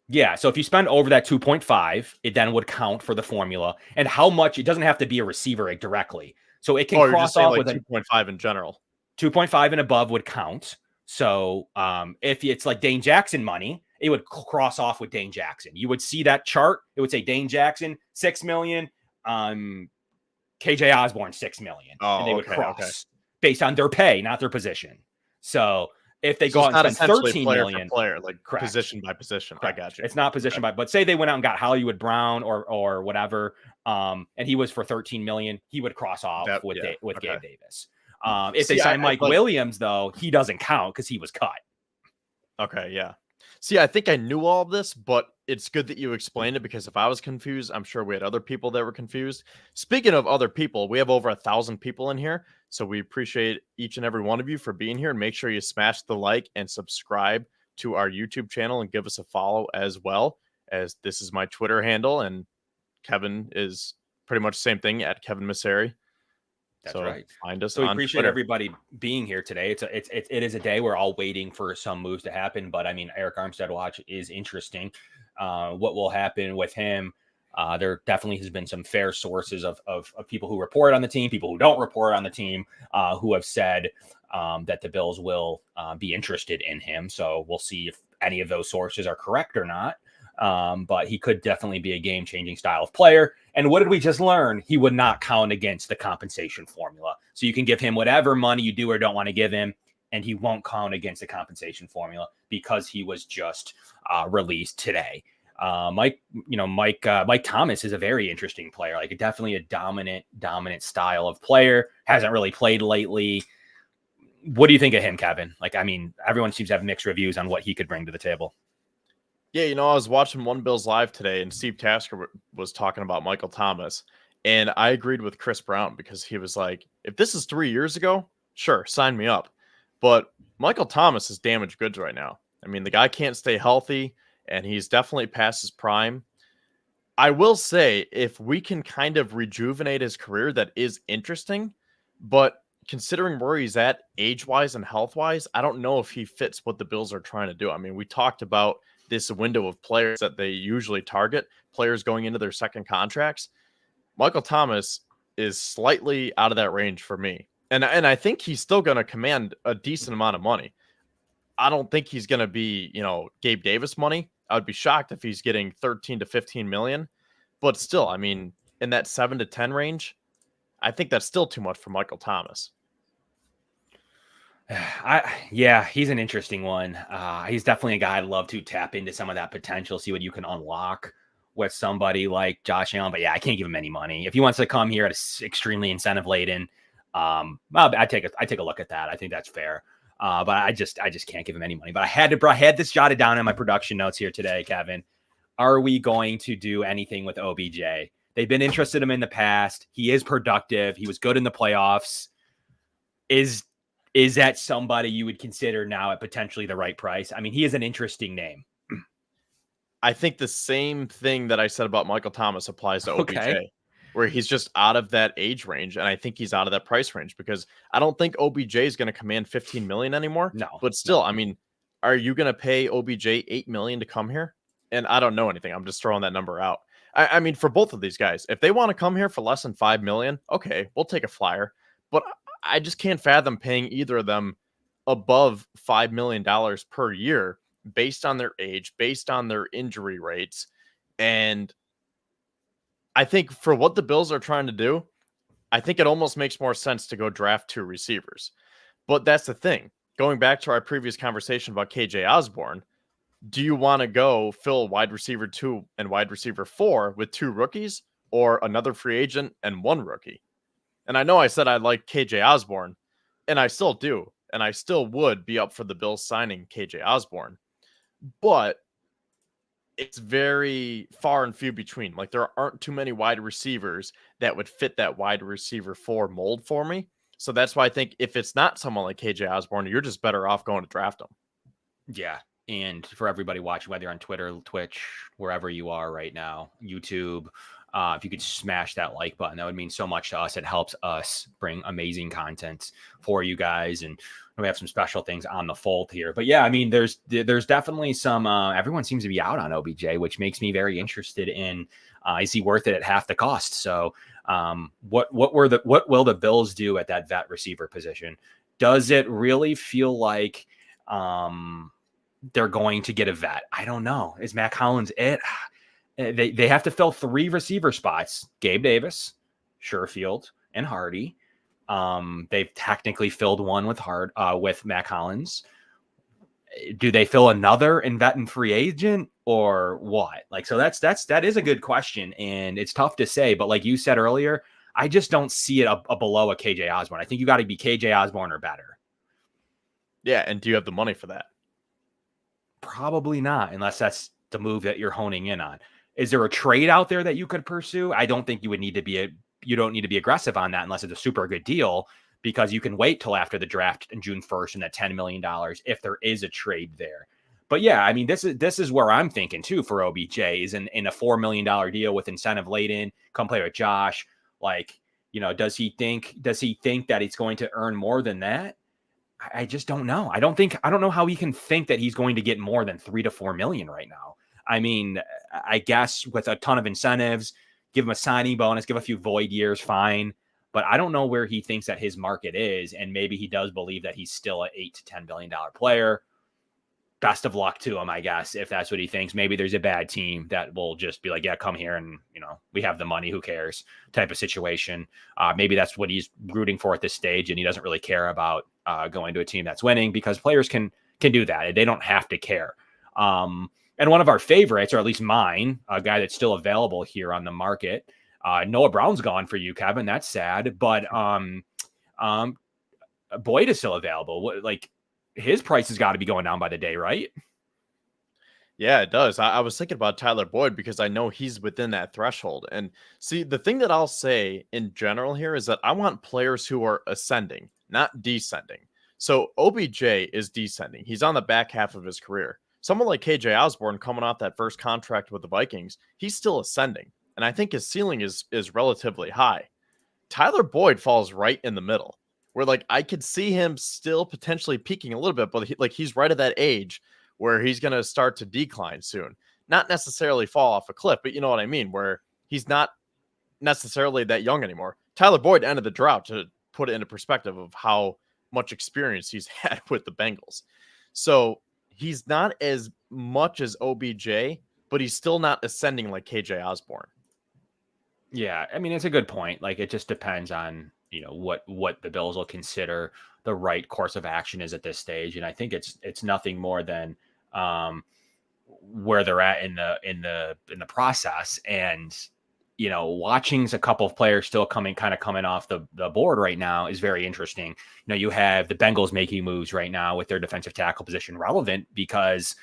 S1: Yeah, so if you spend over that 2.5, it then would count for the formula. And how much, it doesn't have to be a receiver directly. So it can cross off
S2: like
S1: with
S2: 2.5 in general.
S1: 2.5 and above would count. So if it's like Dane Jackson money, it would cross off with Dane Jackson. You would see that chart. It would say Dane Jackson, $6 million, KJ Osborne, $6 million. And they would cross based on their pay, not their position. So if they go out and spend 13 million,
S2: player, like position by position.
S1: Correct.
S2: I got you.
S1: It's not position by, but say they went out and got Hollywood Brown or whatever, and he was for 13 million, he would cross off with Gabe Davis. If they sign Mike Williams, though, he doesn't count because he was cut.
S2: Okay, yeah. See, I think I knew all of this, but it's good that you explained it because if I was confused, I'm sure we had other people that were confused. Speaking of other people, we have over 1,000 people in here, so we appreciate each and every one of you for being here. And make sure you smash the like and subscribe to our YouTube channel and give us a follow as well, as this is my Twitter handle, and Kevin is pretty much the same thing at Kevin Massare.
S1: That's right.
S2: Find us.
S1: So we appreciate
S2: Twitter.
S1: Everybody being here today. It is a day we're all waiting for some moves to happen. But I mean, Eric Armstead watch is interesting. What will happen with him? There definitely has been some fair sources of people who report on the team, people who don't report on the team, who have said that the Bills will be interested in him. So we'll see if any of those sources are correct or not. But he could definitely be a game-changing style of player. And what did we just learn? He would not count against the compensation formula. So you can give him whatever money you do or don't want to give him, and he won't count against the compensation formula because he was just released today. Mike Thomas is a very interesting player. Like definitely a dominant style of player. Hasn't really played lately. What do you think of him, Kevin? Like, I mean, everyone seems to have mixed reviews on what he could bring to the table.
S2: Yeah, I was watching One Bills Live today, and Steve Tasker was talking about Michael Thomas, and I agreed with Chris Brown because he was like, if this is 3 years ago, sure, sign me up. But Michael Thomas is damaged goods right now. I mean, the guy can't stay healthy, and he's definitely past his prime. I will say, if we can kind of rejuvenate his career, that is interesting, but considering where he's at age-wise and health-wise, I don't know if he fits what the Bills are trying to do. I mean, we talked about this window of players that they usually target, players going into their second contracts. Michael Thomas is slightly out of that range for me. And I think he's still going to command a decent amount of money. I don't think he's going to be, Gabe Davis money. I would be shocked if he's getting 13 to 15 million. But still, I mean, in that 7 to 10 range, I think that's still too much for Michael Thomas.
S1: Yeah, he's an interesting one. He's definitely a guy I'd love to tap into some of that potential, see what you can unlock with somebody like Josh Allen. But yeah, I can't give him any money. If he wants to come here at a extremely incentive laden, I take a look at that. I think that's fair. But I just can't give him any money. But I had this jotted down in my production notes here today, Kevin. Are we going to do anything with OBJ? They've been interested in him in the past. He is productive. He was good in the playoffs. Is that somebody you would consider now at potentially the right price? I mean, he is an interesting name.
S2: I think the same thing that I said about Michael Thomas applies to OBJ, where he's just out of that age range. And I think he's out of that price range because I don't think OBJ is going to command 15 million anymore.
S1: No,
S2: but still, I mean, are you going to pay OBJ 8 million to come here? And I don't know anything. I'm just throwing that number out. I mean, for both of these guys, if they want to come here for less than 5 million, okay, we'll take a flyer. But I just can't fathom paying either of them above $5 million per year based on their age, based on their injury rates. And I think for what the Bills are trying to do, I think it almost makes more sense to go draft 2 receivers. But that's the thing. Going back to our previous conversation about KJ Osborne, do you want to go fill wide receiver 2 and wide receiver 4 with 2 rookies or another free agent and 1 rookie? And I know I said I like KJ Osborne, and I still do. And I still would be up for the Bills signing KJ Osborne. But it's very far and few between. Like, there aren't too many wide receivers that would fit that wide receiver 4 mold for me. So that's why I think if it's not someone like KJ Osborne, you're just better off going to draft him.
S1: Yeah. And for everybody watching, whether you're on Twitter, Twitch, wherever you are right now, YouTube, if you could smash that like button, that would mean so much to us. It helps us bring amazing content for you guys. And we have some special things on the fold here. But yeah, I mean, there's definitely some, everyone seems to be out on OBJ, which makes me very interested in, is he worth it at half the cost? So what will the Bills do at that vet receiver position? Does it really feel like they're going to get a vet? I don't know. Is Mac Hollins it? They have to fill 3 receiver spots: Gabe Davis, Sherfield, and Hardy. They've technically filled one with Mac Hollins. Do they fill another in vet and free agent or what? Like, so that is a good question, and it's tough to say. But like you said earlier, I just don't see it below a KJ Osborne. I think you got to be KJ Osborne or better.
S2: Yeah, and do you have the money for that?
S1: Probably not, unless that's the move that you're honing in on. Is there a trade out there that you could pursue? I don't think you would need to be you don't need to be aggressive on that unless it's a super good deal, because you can wait till after the draft in June 1st and that $10 million if there is a trade there. But yeah, I mean, this is where I'm thinking too for OBJ is in a $4 million deal with incentive laid in, come play with Josh. Like, does he think that he's going to earn more than that? I just don't know. I don't know how he can think that he's going to get more than 3 to 4 million right now. I mean, I guess with a ton of incentives, give him a signing bonus, give a few void years, fine. But I don't know where he thinks that his market is. And maybe he does believe that he's still an $8 to $10 billion player. Best of luck to him, I guess, if that's what he thinks. Maybe there's a bad team that will just be like, yeah, come here and, we have the money, who cares, type of situation. Maybe that's what he's rooting for at this stage, and he doesn't really care about going to a team that's winning, because players can do that. They don't have to care. And one of our favorites, or at least mine, a guy that's still available here on the market, Noah Brown's gone for you, Kevin. That's sad, but Boyd is still available. Like, his price has got to be going down by the day, right?
S2: Yeah, it does. I was thinking about Tyler Boyd because I know he's within that threshold. And see, the thing that I'll say in general here is that I want players who are ascending, not descending. So OBJ is descending. He's on the back half of his career. Someone like KJ Osborne coming off that first contract with the Vikings, he's still ascending. And I think his ceiling is relatively high. Tyler Boyd falls right in the middle, where like I could see him still potentially peaking a little bit, but he's right at that age where he's going to start to decline soon. Not necessarily fall off a cliff, but you know what I mean, where he's not necessarily that young anymore. Tyler Boyd ended the drought, to put it into perspective of how much experience he's had with the Bengals. So he's not as much as OBJ, but he's still not ascending like KJ Osborne.
S1: Yeah, I mean, it's a good point. Like, it just depends on, what the Bills will consider the right course of action is at this stage. And I think it's nothing more than where they're at in the process. And, watching a couple of players still coming off the board right now is very interesting. You have the Bengals making moves right now with their defensive tackle position relevant because,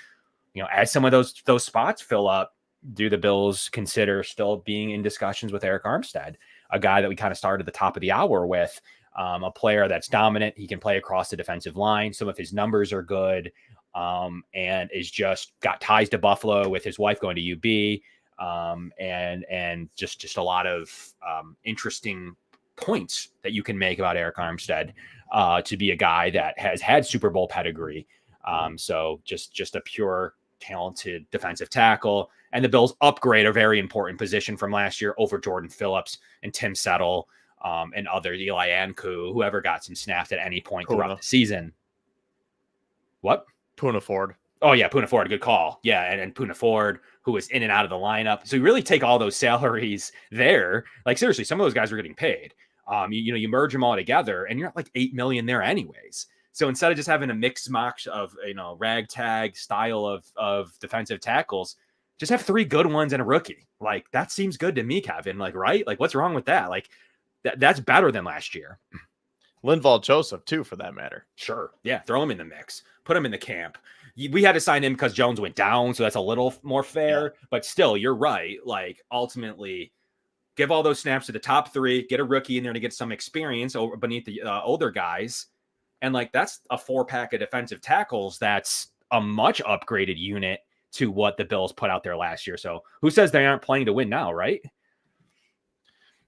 S1: as some of those spots fill up, do the Bills consider still being in discussions with Eric Armstead, a guy that we kind of started at the top of the hour with, a player that's dominant. He can play across the defensive line. Some of his numbers are good, and is just got ties to Buffalo with his wife going to UB. And just a lot of interesting points that you can make about Eric Armstead, to be a guy that has had Super Bowl pedigree. So just a pure talented defensive tackle. And the Bills upgrade a very important position from last year over Jordan Phillips and Tim Settle, and other Eli Anku, whoever got some snaps at any point throughout the season. What?
S2: Poona Ford.
S1: Oh, yeah, Poona Ford, good call. Yeah, and Poona Ford, who was in and out of the lineup. So you really take all those salaries there. Like, seriously, some of those guys were getting paid. You merge them all together, and you're at like 8 million there anyways. So instead of just having a mixed match of ragtag style of defensive tackles, just have 3 good ones and a rookie. Like that seems good to me, Kevin. Like, right? Like, what's wrong with that? Like that's better than last year.
S2: Linval Joseph too, for that matter.
S1: Sure. Yeah. Throw him in the mix. Put him in the camp. We had to sign him because Jones went down. So that's a little more fair,
S2: Yeah.
S1: but still you're right. Like ultimately give all those snaps to the top 3, get a rookie in there to get some experience over beneath the older guys. And like, that's a 4-pack of defensive tackles. That's a much upgraded unit to what the Bills put out there last year. So who says they aren't playing to win now, right?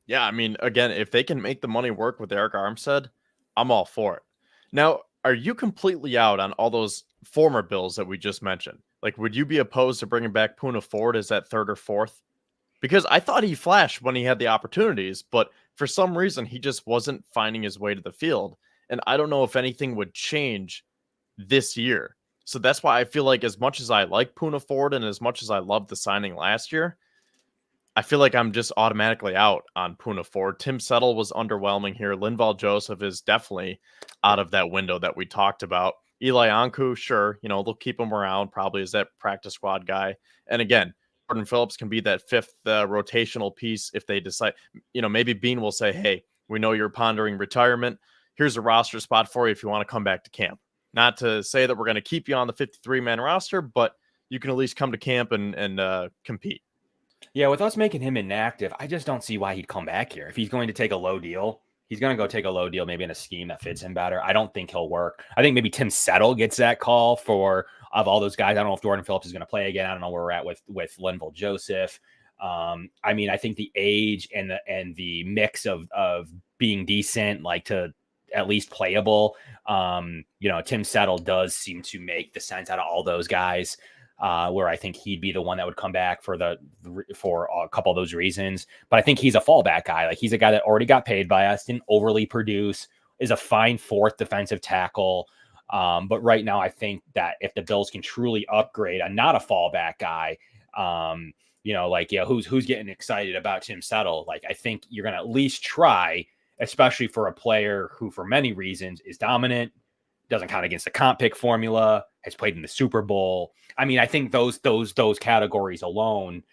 S2: Yeah, I mean, again, if they can make the money work with Eric Armstead, I'm all for it. Now, are you completely out on all those former Bills that we just mentioned? Like, would you be opposed to bringing back Poona Ford as that 3rd or 4th? Because I thought he flashed when he had the opportunities, but for some reason, he just wasn't finding his way to the field. And I don't know if anything would change this year. So that's why I feel like as much as I like Poona Ford and as much as I loved the signing last year, I feel like I'm just automatically out on Poona Ford. Tim Settle was underwhelming here. Linval Joseph is definitely out of that window that we talked about. Eli Anku, sure, they'll keep him around probably as that practice squad guy. And again, Jordan Phillips can be that 5th rotational piece if they decide, maybe Bean will say, hey, we know you're pondering retirement. Here's a roster spot for you if you want to come back to camp. Not to say that we're going to keep you on the 53-man roster, but you can at least come to camp and compete.
S1: Yeah, with us making him inactive, I just don't see why he'd come back here. If he's going to take a low deal, he's going to go take a low deal, maybe in a scheme that fits him better. I don't think he'll work. I think maybe Tim Settle gets that call of all those guys. I don't know if Jordan Phillips is going to play again. I don't know where we're at with Linval Joseph. I mean, I think the age and the mix of being decent, like to at least playable, Tim Settle does seem to make the sense out of all those guys. Where I think he'd be the one that would come back for a couple of those reasons. But I think he's a fallback guy. Like he's a guy that already got paid by us, didn't overly produce, is a fine 4th defensive tackle. But right now, I think that if the Bills can truly upgrade a not a fallback guy, who's getting excited about Tim Settle? Like I think you're going to at least try, especially for a player who, for many reasons, is dominant, doesn't count against the comp pick formula, has played in the Super Bowl. I mean, I think those categories alone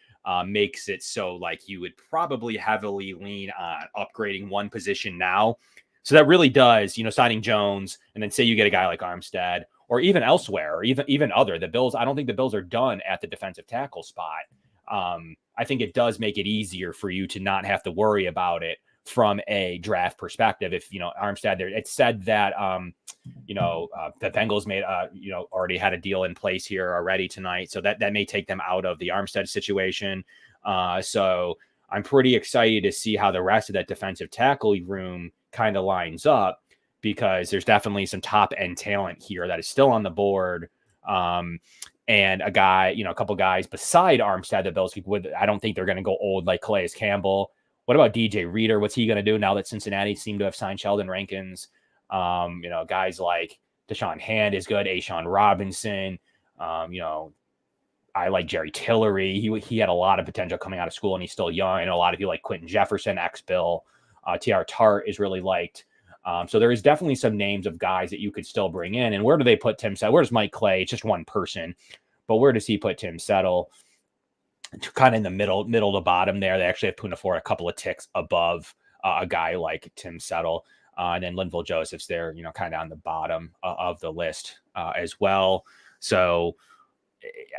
S1: makes it so like you would probably heavily lean on upgrading one position now. So that really does, signing Jones and then say you get a guy like Armstead or even elsewhere or even other. The Bills, I don't think the Bills are done at the defensive tackle spot. I think it does make it easier for you to not have to worry about it from a draft perspective. If, Armstead there, it said that, the Bengals made, already had a deal in place here already tonight. So that may take them out of the Armstead situation. So I'm pretty excited to see how the rest of that defensive tackle room kind of lines up, because there's definitely some top end talent here that is still on the board. And a guy, a couple guys beside Armstead, the Bills would, I don't think they're going to go old like Calais Campbell. What about DJ Reader? What's he going to do now that Cincinnati seemed to have signed Sheldon Rankins? Guys like Deshaun Hand is good. Ashawn Robinson. I like Jerry Tillery. He had a lot of potential coming out of school, and he's still young. I know a lot of you like Quentin Jefferson, ex-Bill. T.R. Tart is really liked. So there is definitely some names of guys that you could still bring in. And where do they put Tim Settle? Where's Mike Clay? It's just one person. But where does he put Tim Settle? Kind of in the middle to bottom there. They actually have Poona Ford a couple of ticks above a guy like Tim Settle. And then Linval Joseph's there, kind of on the bottom of the list as well. So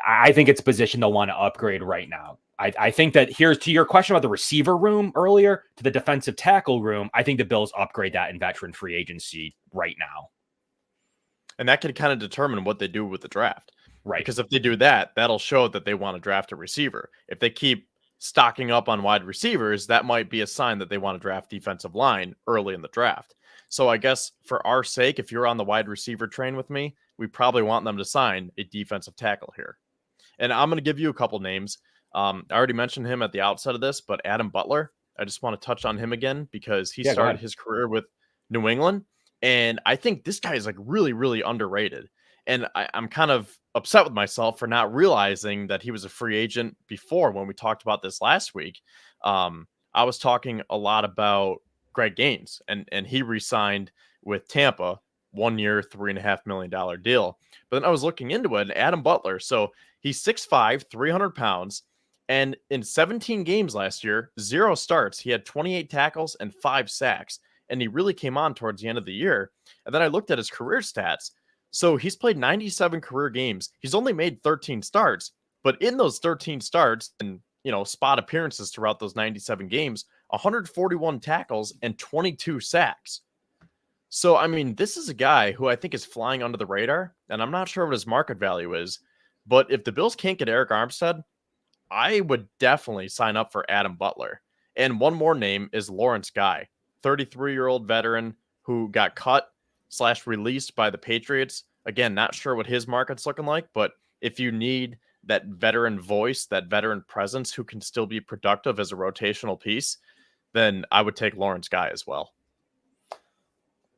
S1: I think it's a position they'll want to upgrade right now. I think that here's to your question about the receiver room earlier, to the defensive tackle room. I think the Bills upgrade that in veteran free agency right now.
S2: And that can kind of determine what they do with the draft.
S1: Right.
S2: Because if they do that, that'll show that they want to draft a receiver. If they keep stocking up on wide receivers, that might be a sign that they want to draft defensive line early in the draft. So I guess for our sake, if you're on the wide receiver train with me, we probably want them to sign a defensive tackle here. And I'm going to give you a couple names. I already mentioned him at the outset of this, but Adam Butler, I just want to touch on him again because he started his career with New England. And I think this guy is like really, really underrated. And I'm kind of upset with myself for not realizing that he was a free agent before when we talked about this last week. I was talking a lot about Greg Gaines, and he re-signed with Tampa, 1 year, $3.5 million deal. But then I was looking into it, and Adam Butler, so he's 6'5", 300 pounds, and in 17 games last year, 0 starts. He had 28 tackles and 5 sacks, and he really came on towards the end of the year. And then I looked at his career stats. So he's played 97 career games. He's only made 13 starts, but in those 13 starts and, spot appearances throughout those 97 games, 141 tackles and 22 sacks. So, I mean, this is a guy who I think is flying under the radar, and I'm not sure what his market value is. But if the Bills can't get Eric Armstead, I would definitely sign up for Adam Butler. And one more name is Lawrence Guy, 33-year-old veteran who got cut/released by the Patriots. Again, not sure what his market's looking like, but if you need that veteran voice, that veteran presence who can still be productive as a rotational piece, then I would take Lawrence Guy as well.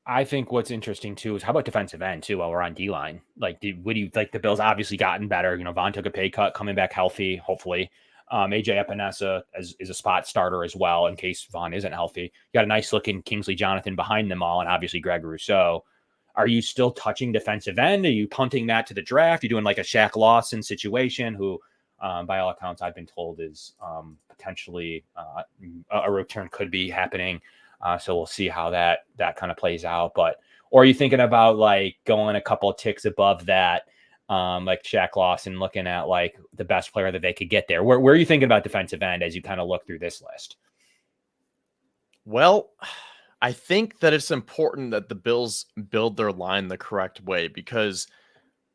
S1: I think what's interesting too is how about defensive end too while we're on D-line? Like, would you like the Bills obviously gotten better? Vaughn took a pay cut, coming back healthy, hopefully. AJ Epinesa is a spot starter as well in case Vaughn isn't healthy. You got a nice looking Kingsley Jonathan behind them all, and obviously Greg Rousseau. Are you still touching defensive end? Are you punting that to the draft? You're doing like a Shaq Lawson situation, who, by all accounts, I've been told is potentially a return could be happening. So we'll see how that kind of plays out. Or are you thinking about like going a couple of ticks above that, like Shaq Lawson, looking at like the best player that they could get there? Where are you thinking about defensive end as you kind of look through this list?
S2: Well, I think that it's important that the Bills build their line the correct way, because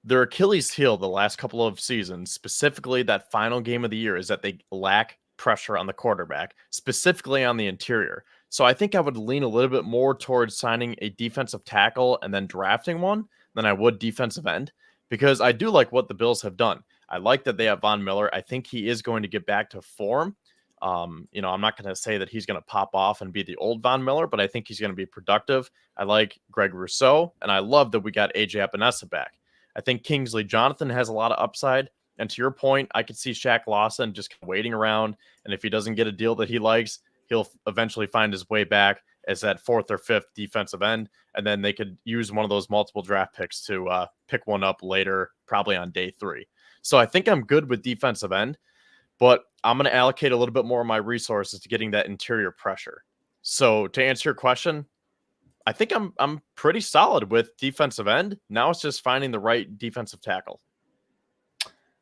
S2: their Achilles heel the last couple of seasons, specifically that final game of the year, is that they lack pressure on the quarterback, specifically on the interior. So I think I would lean a little bit more towards signing a defensive tackle and then drafting one than I would defensive end, because I do like what the Bills have done. I like that they have Von Miller. I think he is going to get back to form. I'm not going to say that he's going to pop off and be the old Von Miller, but I think he's going to be productive. I like Greg Rousseau, and I love that we got AJ Epinesa back. I think Kingsley Jonathan has a lot of upside. And to your point, I could see Shaq Lawson just waiting around, and if he doesn't get a deal that he likes, he'll eventually find his way back as that 4th or 5th defensive end, and then they could use one of those multiple draft picks to pick one up later, probably on day 3. So I think I'm good with defensive end, but I'm going to allocate a little bit more of my resources to getting that interior pressure. So to answer your question, I think I'm pretty solid with defensive end. Now it's just finding the right defensive tackle.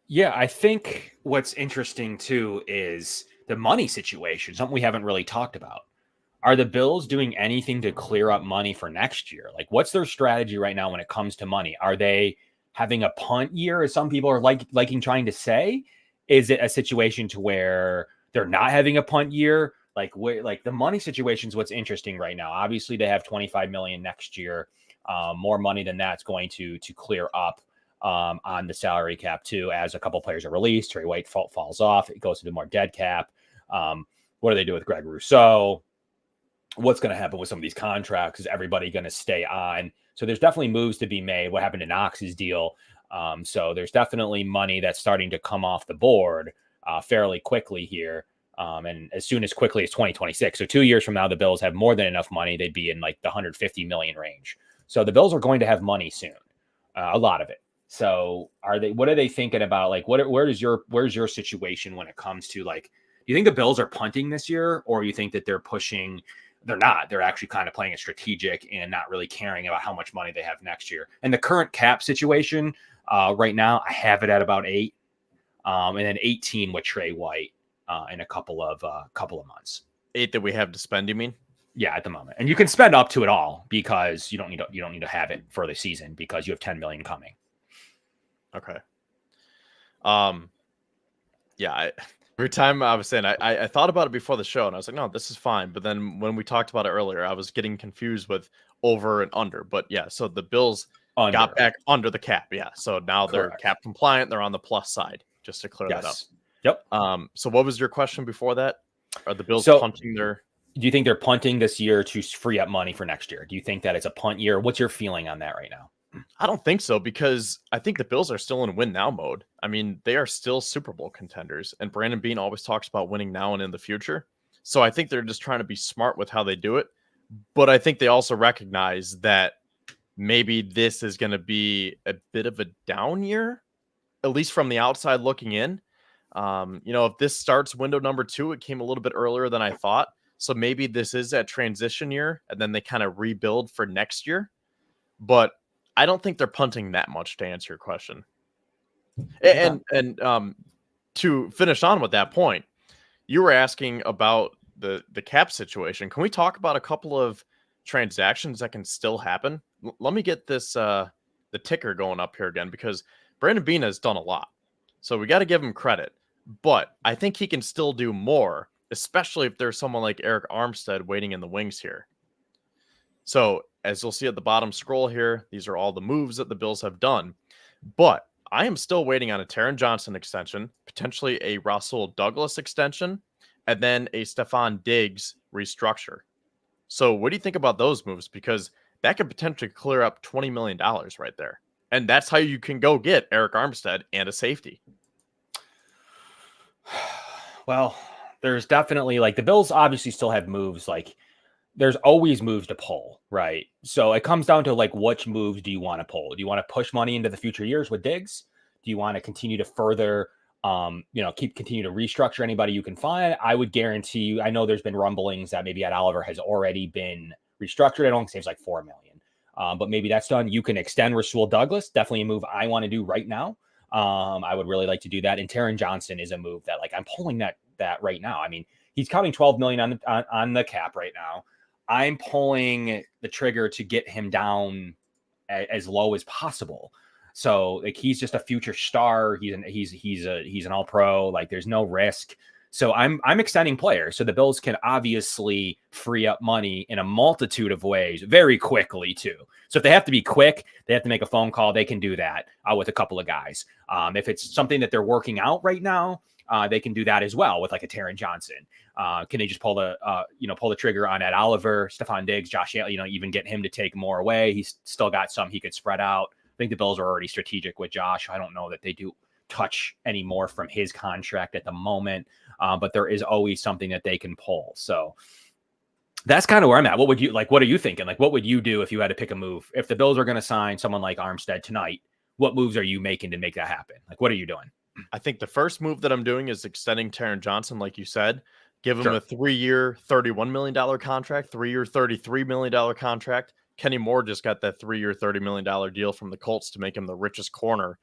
S1: Yeah, I think what's interesting too is the money situation, something we haven't really talked about. Are the Bills doing anything to clear up money for next year? Like, what's their strategy right now when it comes to money? Are they having a punt year, as some people are liking trying to say? Is it a situation to where they're not having a punt year? Like the money situation is what's interesting right now. Obviously, they have $25 million next year. More money than that's going to clear up on the salary cap too, as a couple players are released. Trey White falls off. It goes into more dead cap. What do they do with Greg Rousseau? What's going to happen with some of these contracts? Is everybody going to stay on? So there's definitely moves to be made. What happened to Knox's deal? So there's definitely money that's starting to come off the board fairly quickly here. And as soon as quickly as 2026. So 2 years from now, the Bills have more than enough money. They'd be in like the 150 million range. So the Bills are going to have money soon, a lot of it. So what are they thinking about? Like, where's your situation when it comes to, like, do you think the Bills are punting this year, or you think that they're pushing? They're not. They're actually kind of playing it strategic and not really caring about how much money they have next year. And the current cap situation right now, I have it at about 8, and then 18 with Trey White in a couple of months.
S2: 8 that we have to spend, you mean?
S1: Yeah, at the moment, and you can spend up to it all because you don't need to have it for the season because you have 10 million coming.
S2: Okay. Yeah. Every time I was saying, I thought about it before the show, and I was like, no, this is fine. But then when we talked about it earlier, I was getting confused with over and under. But yeah, so the Bills got back under the cap. Yeah, so now they're cap compliant. They're on the plus side, just to clear that up.
S1: Yep.
S2: So what was your question before that? Are the Bills punting their?
S1: Do you think they're punting this year to free up money for next year? Do you think that it's a punt year? What's your feeling on that right now?
S2: I don't think so, because I think the Bills are still in win now mode. I mean, they are still Super Bowl contenders, and Brandon Beane always talks about winning now and in the future. So I think they're just trying to be smart with how they do it. But I think they also recognize that maybe this is going to be a bit of a down year, at least from the outside looking in. If this starts window number 2, it came a little bit earlier than I thought. So maybe this is that transition year and then they kind of rebuild for next year. But I don't think they're punting that much, to answer your question. And to finish on with that point, you were asking about the cap situation. Can we talk about a couple of transactions that can still happen? Let me get this the ticker going up here again, because Brandon Beane has done a lot. So we got to give him credit. But I think he can still do more, especially if there's someone like Eric Armstead waiting in the wings here. So as you'll see at the bottom scroll here, these are all the moves that the Bills have done. But I am still waiting on a Taron Johnson extension, potentially a Rasul Douglas extension, and then a Stephon Diggs restructure. So what do you think about those moves? Because that could potentially clear up $20 million right there. And that's how you can go get Eric Armstead and a safety.
S1: Well, there's definitely, like, the Bills obviously still have moves. Like, there's always moves to pull, right? So it comes down to, like, which moves do you want to pull? Do you want to push money into the future years with Diggs? Do you want to continue to further, continue to restructure anybody you can find? I would guarantee you, I know there's been rumblings that maybe Ed Oliver has already been restructured. I don't think it's like $4 million, but maybe that's done. You can extend Rasul Douglas. Definitely a move I want to do right now. I would really like to do that. And Taron Johnson is a move that, like, I'm pulling that right now. I mean, he's coming 12 million on the cap right now. I'm pulling the trigger to get him down as low as possible. So, like, he's just a future star. He's an all pro. Like, there's no risk. So I'm extending players. So the Bills can obviously free up money in a multitude of ways very quickly too. So if they have to be quick, they have to make a phone call. They can do that with a couple of guys. If it's something that they're working out right now, they can do that as well with, like, a Taron Johnson. Can they just pull the trigger on Ed Oliver, Stephon Diggs, Josh Allen, even get him to take more away? He's still got some he could spread out. I think the Bills are already strategic with Josh. I don't know that they do touch any more from his contract at the moment, but there is always something that they can pull. So that's kind of where I'm at. What are you thinking? Like, what would you do if you had to pick a move? If the Bills are going to sign someone like Armstead tonight, what moves are you making to make that happen? Like, what are you doing?
S2: I think the first move that I'm doing is extending Taron Johnson, like you said. Give him a 3-year, $31 million contract, 3-year, $33 million contract. Kenny Moore just got that 3-year, $30 million deal from the Colts to make him the richest corner,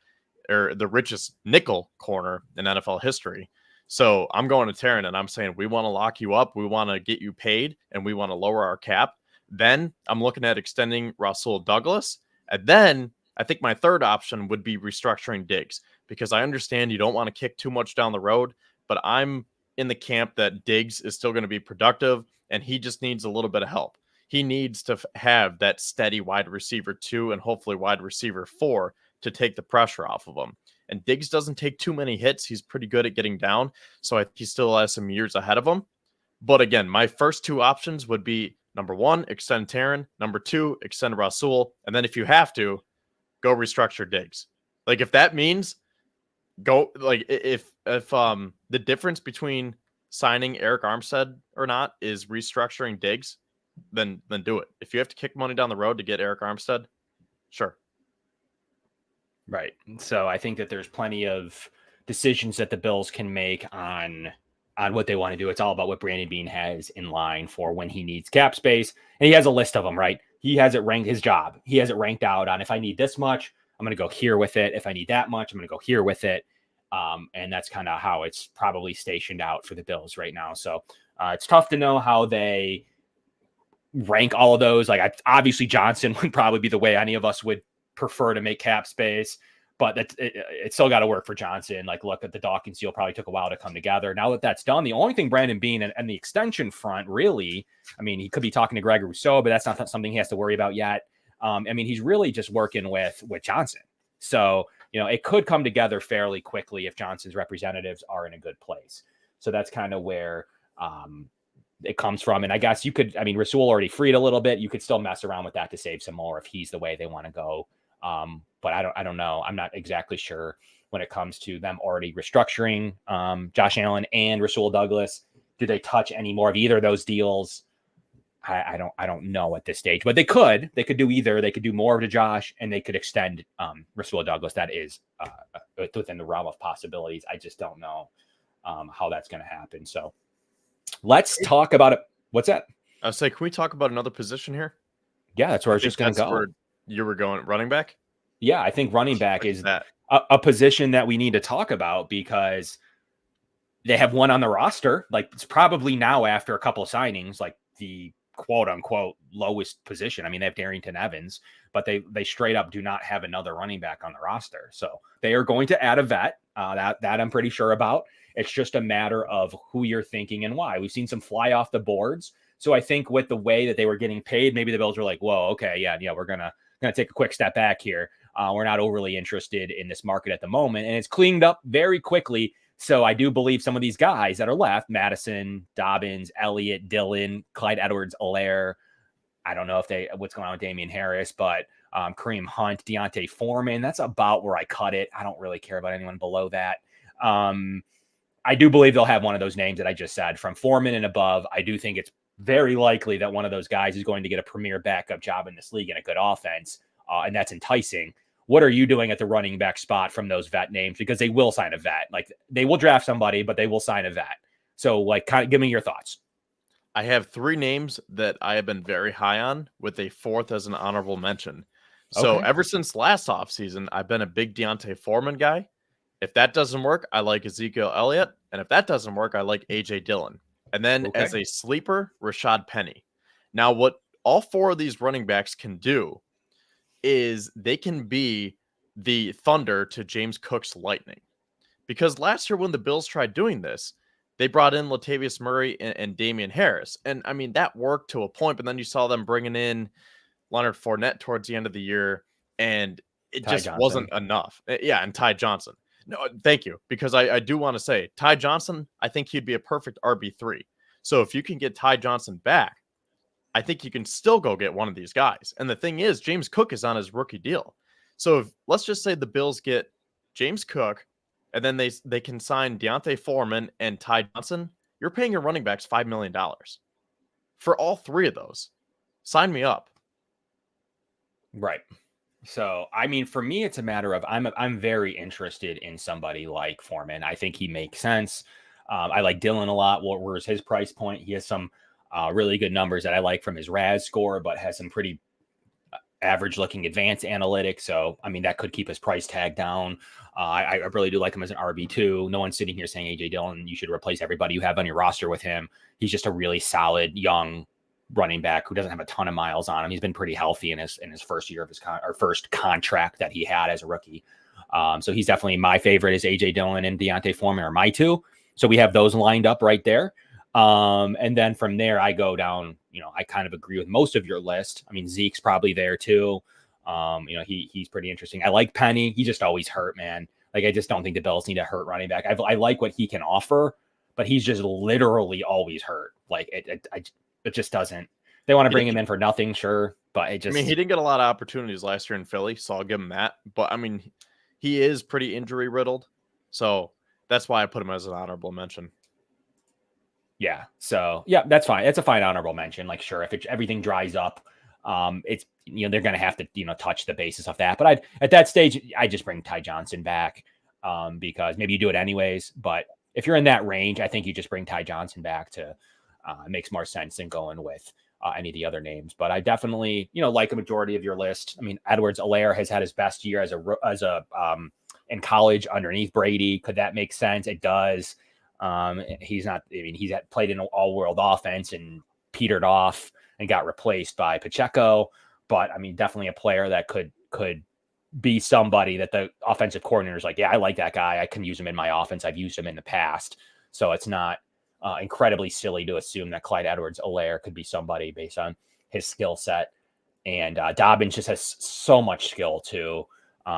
S2: or the richest nickel corner in NFL history. So I'm going to Taron and I'm saying, we want to lock you up. We want to get you paid and we want to lower our cap. Then I'm looking at extending Rasul Douglas. And then I think my third option would be restructuring Diggs, because I understand you don't want to kick too much down the road, but I'm in the camp that Diggs is still going to be productive and he just needs a little bit of help. He needs to have that steady wide receiver 2 and hopefully wide receiver 4 to take the pressure off of him. And Diggs doesn't take too many hits. He's pretty good at getting down. So I think he still has some years ahead of him. But again, my first 2 options would be, number 1, extend Taron. Number 2, extend Rasul. And then if you have to, go restructure Diggs. Like, if that means go, like, if the difference between signing Eric Armstead or not is restructuring Diggs, then do it. If you have to kick money down the road to get Eric Armstead, sure.
S1: Right. So I think that there's plenty of decisions that the Bills can make on what they want to do. It's all about what Brandon Beane has in line for when he needs cap space. And he has a list of them, right? He has it ranked, his job. He has it ranked out on, if I need this much, I'm going to go here with it. If I need that much, I'm going to go here with it. And that's kind of how it's probably stationed out for the Bills right now. So it's tough to know how they rank all of those. Like, obviously Johnson would probably be the way any of us would prefer to make cap space, but it's still got to work for Johnson. Like, look at the Dawkins deal, probably took a while to come together. Now that that's done, the only thing Brandon Beane and the extension front, really, I mean, he could be talking to Greg Rousseau, but that's not something he has to worry about yet. I mean, he's really just working with Johnson. So, it could come together fairly quickly if Johnson's representatives are in a good place. So that's kind of where it comes from. And I guess Rasul already freed a little bit. You could still mess around with that to save some more if he's the way they want to go. But I don't know. I'm not exactly sure when it comes to them already restructuring Josh Allen and Rasul Douglas. Do they touch any more of either of those deals? I don't know at this stage, but they could do either. They could do more to Josh, and they could extend Rasul Douglas. That is within the realm of possibilities. I just don't know how that's going to happen. So let's talk about it. What's that?
S2: I was saying, can we talk about another position here?
S1: Yeah, that's where I was just going to go.
S2: Where you were going, running back?
S1: Yeah, I think running back is a position that we need to talk about because they have one on the roster. Like, it's probably now after a couple of signings, like the quote unquote lowest position. I mean, they have Darrington Evans, but they straight up do not have another running back on the roster. So they are going to add a vet. That I'm pretty sure about. It's just a matter of who you're thinking and why. We've seen some fly off the boards. So I think with the way that they were getting paid, maybe the Bills were like, whoa, okay, yeah, we're gonna take a quick step back here. We're not overly interested in this market at the moment. And it's cleaned up very quickly. So I do believe some of these guys that are left, Madison, Dobbins, Elliott, Dillon, Clyde Edwards-Helaire, I don't know what's going on with Damian Harris, but Kareem Hunt, Deontay Foreman, that's about where I cut it. I don't really care about anyone below that. I do believe they'll have one of those names that I just said from Foreman and above. I do think it's very likely that one of those guys is going to get a premier backup job in this league and a good offense. And that's enticing. What are you doing at the running back spot from those vet names? Because they will sign a vet. Like, they will draft somebody, but they will sign a vet. So, like, kind of give me your thoughts.
S2: I have 3 names that I have been very high on, with a 4th as an honorable mention. So ever since last offseason, I've been a big Deontay Foreman guy. If that doesn't work, I like Ezekiel Elliott. And if that doesn't work, I like A.J. Dillon. And then as a sleeper, Rashad Penny. Now, what all 4 of these running backs can do is they can be the thunder to James Cook's lightning. Because last year when the Bills tried doing this, they brought in Latavius Murray and Damian Harris. And I mean, that worked to a point, but then you saw them bringing in Leonard Fournette towards the end of the year, and it just wasn't enough. Yeah, and Ty Johnson. No, thank you. Because I do want to say, Ty Johnson, I think he'd be a perfect RB3. So if you can get Ty Johnson back, I think you can still go get one of these guys. And the thing is, James Cook is on his rookie deal. So let's just say the Bills get James Cook, and then they can sign Deontay Foreman and Ty Johnson. You're paying your running backs $5 million for all 3 of those. Sign me up.
S1: Right. So, I mean, for me, it's a matter of I'm very interested in somebody like Foreman. I think he makes sense. I like Dillon a lot. Where's his price point? He has some really good numbers that I like from his RAS score, but has some pretty average looking advanced analytics. So, I mean, that could keep his price tag down. I really do like him as an RB2. No one's sitting here saying AJ Dillon, you should replace everybody you have on your roster with him. He's just a really solid young running back who doesn't have a ton of miles on him. He's been pretty healthy in his first year of his first contract that he had as a rookie. So he's definitely my favorite is AJ Dillon and Deontay Foreman are my 2. So we have those lined up right there. And then from there, I go down, I kind of agree with most of your list. I mean, Zeke's probably there too. He's pretty interesting. I like Penny. He just always hurt, man. Like, I just don't think the Bills need a hurt running back. I like what he can offer, but he's just literally always hurt. Like, it just doesn't. They want to bring him in for nothing, sure, but it just.
S2: I mean, he didn't get a lot of opportunities last year in Philly, so I'll give him that. But I mean, he is pretty injury riddled, so that's why I put him as an honorable mention.
S1: Yeah. So yeah, that's fine. It's a fine honorable mention. Like, sure, if everything dries up, it's they're going to have to touch the basis of that. But at that stage, I just bring Ty Johnson back because maybe you do it anyways. But if you're in that range, I think you just bring Ty Johnson back to it makes more sense than going with any of the other names. But I definitely like a majority of your list. I mean, Edwards-Helaire has had his best year as a in college underneath Brady. Could that make sense? It does. He's not. I mean, he's played in an all-world offense and petered off and got replaced by Pacheco. But I mean, definitely a player that could be somebody that the offensive coordinator is like, yeah, I like that guy. I can use him in my offense. I've used him in the past. So it's not incredibly silly to assume that Clyde Edwards-Helaire could be somebody based on his skill set. And Dobbins just has so much skill too.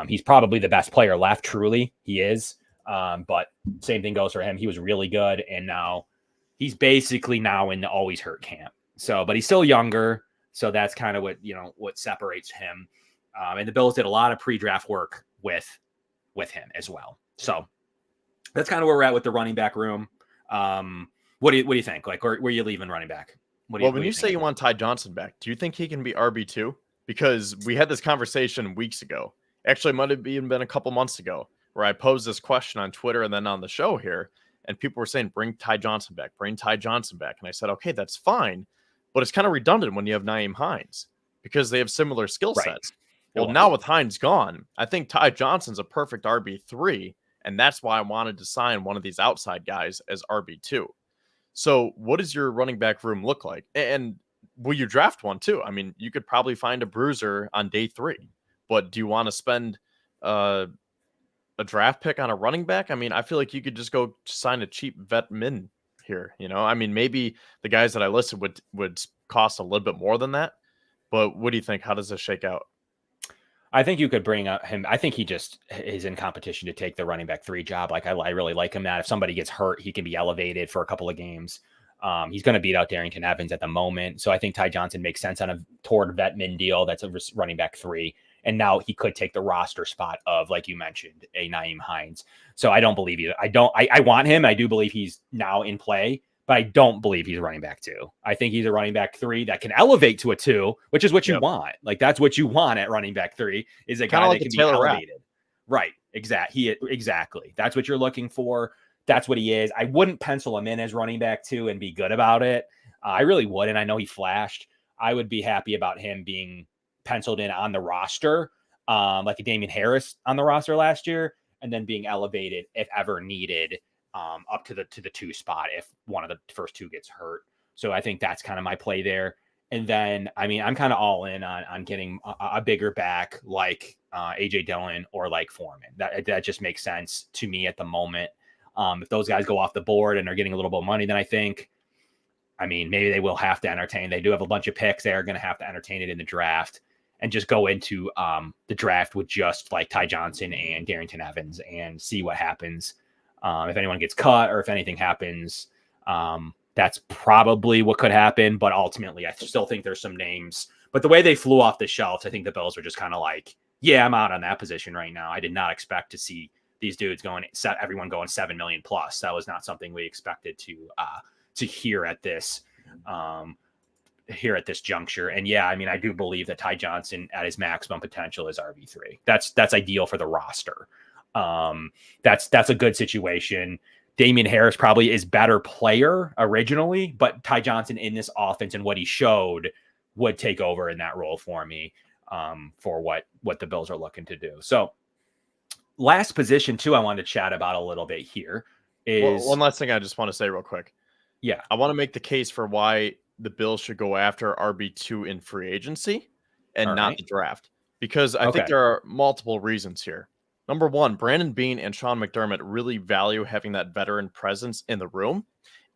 S1: He's probably the best player left. Truly, he is. But same thing goes for him. He was really good, and now he's basically now in the always hurt camp. So, but he's still younger, so that's kind of what separates him. And the Bills did a lot of pre-draft work with him as well. So that's kind of where we're at with the running back room. What do you think? Like, where are you leaving running back?
S2: Well,
S1: What
S2: when
S1: do you
S2: you say
S1: think?
S2: you want Ty Johnson back, do you think he can be RB2? Because we had this conversation weeks ago. Actually, it might have even been a couple months ago where I posed this question on Twitter and then on the show here. And people were saying, bring Ty Johnson back, bring Ty Johnson back. And I said, okay, that's fine. But it's kind of redundant when you have Naeem Hines because they have similar skill
S1: Right.
S2: sets.
S1: It
S2: Well, now
S1: was.
S2: with Hines gone, I think Ty Johnson's a perfect RB3. And that's why I wanted to sign one of these outside guys as RB2. So, what does your running back room look like? And will you draft one too? I mean, you could probably find a bruiser on day 3, but do you want to spend uh, a draft pick on a running back? I mean, I feel like you could just go sign a cheap vet min here. I mean, maybe the guys that I listed would cost a little bit more than that. But what do you think? How does this shake out?
S1: I think you could bring up him. I think he just is in competition to take the running back 3 job. Like I really like him. That if somebody gets hurt, he can be elevated for a couple of games. He's going to beat out Darrington Evans at the moment. So I think Ty Johnson makes sense on a toward Vetman deal. That's a running back 3. And now he could take the roster spot of, like you mentioned, a Naeem Hines. So I don't believe you. I want him. I do believe he's now in play, but I don't believe he's a running back 2. I think he's a running back 3 that can elevate to a 2, which is what you
S2: Yep.
S1: want. Like that's what you want at running back 3 is a
S2: Kinda
S1: guy
S2: like
S1: that
S2: a
S1: can be
S2: Taylor Rapp.
S1: elevated. Right. Exactly. That's what you're looking for. That's what he is. I wouldn't pencil him in as running back 2 and be good about it. I really wouldn't. I know he flashed. I would be happy about him being penciled in on the roster, like a Damian Harris on the roster last year, and then being elevated if ever needed up to the 2 spot if one of the first 2 gets hurt. So I think that's kind of my play there. And then, I mean, I'm kind of all in on getting a bigger back like AJ Dillon or like Foreman. That just makes sense to me at the moment. If those guys go off the board and are getting a little bit of money, then I mean, maybe they will have to entertain. They do have a bunch of picks. They're going to have to entertain it in the draft and just go into the draft with just like Ty Johnson and Darrington Evans and see what happens. If anyone gets cut or if anything happens, that's probably what could happen. But ultimately, I still think there's some names. But the way they flew off the shelves, I think the Bills are just kind of like, yeah, I'm out on that position right now. I did not expect to see these dudes everyone going 7 million plus. That was not something we expected to hear at this juncture. And yeah, I mean, I do believe that Ty Johnson at his maximum potential is RB3. That's ideal for the roster. That's a good situation. Damian Harris probably is better player originally, but Ty Johnson in this offense and what he showed would take over in that role for me, for what the Bills are looking to do. So last position too, I wanted to chat about a little bit here is
S2: one last thing I just want to say real quick.
S1: Yeah.
S2: I want to make the case for why the Bills should go after RB2 in free agency and not the draft, because I think there are multiple reasons here. Number one, Brandon Beane and Sean McDermott really value having that veteran presence in the room.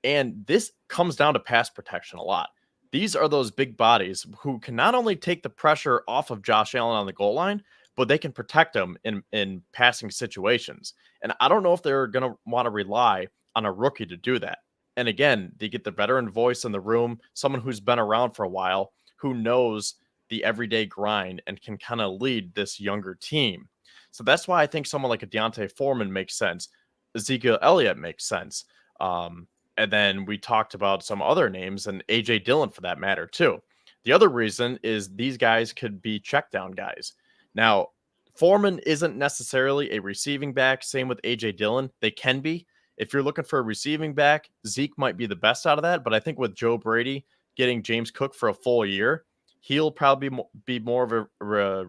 S2: And this comes down to pass protection a lot. These are those big bodies who can not only take the pressure off of Josh Allen on the goal line, but they can protect him in passing situations. And I don't know if they're going to want to rely on a rookie to do that. And again, they get the veteran voice in the room, someone who's been around for a while, who knows the everyday grind and can kind of lead this younger team. So that's why I think someone like a Deontay Foreman makes sense. Ezekiel Elliott makes sense. And then we talked about some other names and AJ Dillon for that matter too. The other reason is these guys could be check down guys. Now, Foreman isn't necessarily a receiving back. Same with AJ Dillon. They can be. If you're looking for a receiving back, Zeke might be the best out of that. But I think with Joe Brady getting James Cook for a full year, he'll probably be more of a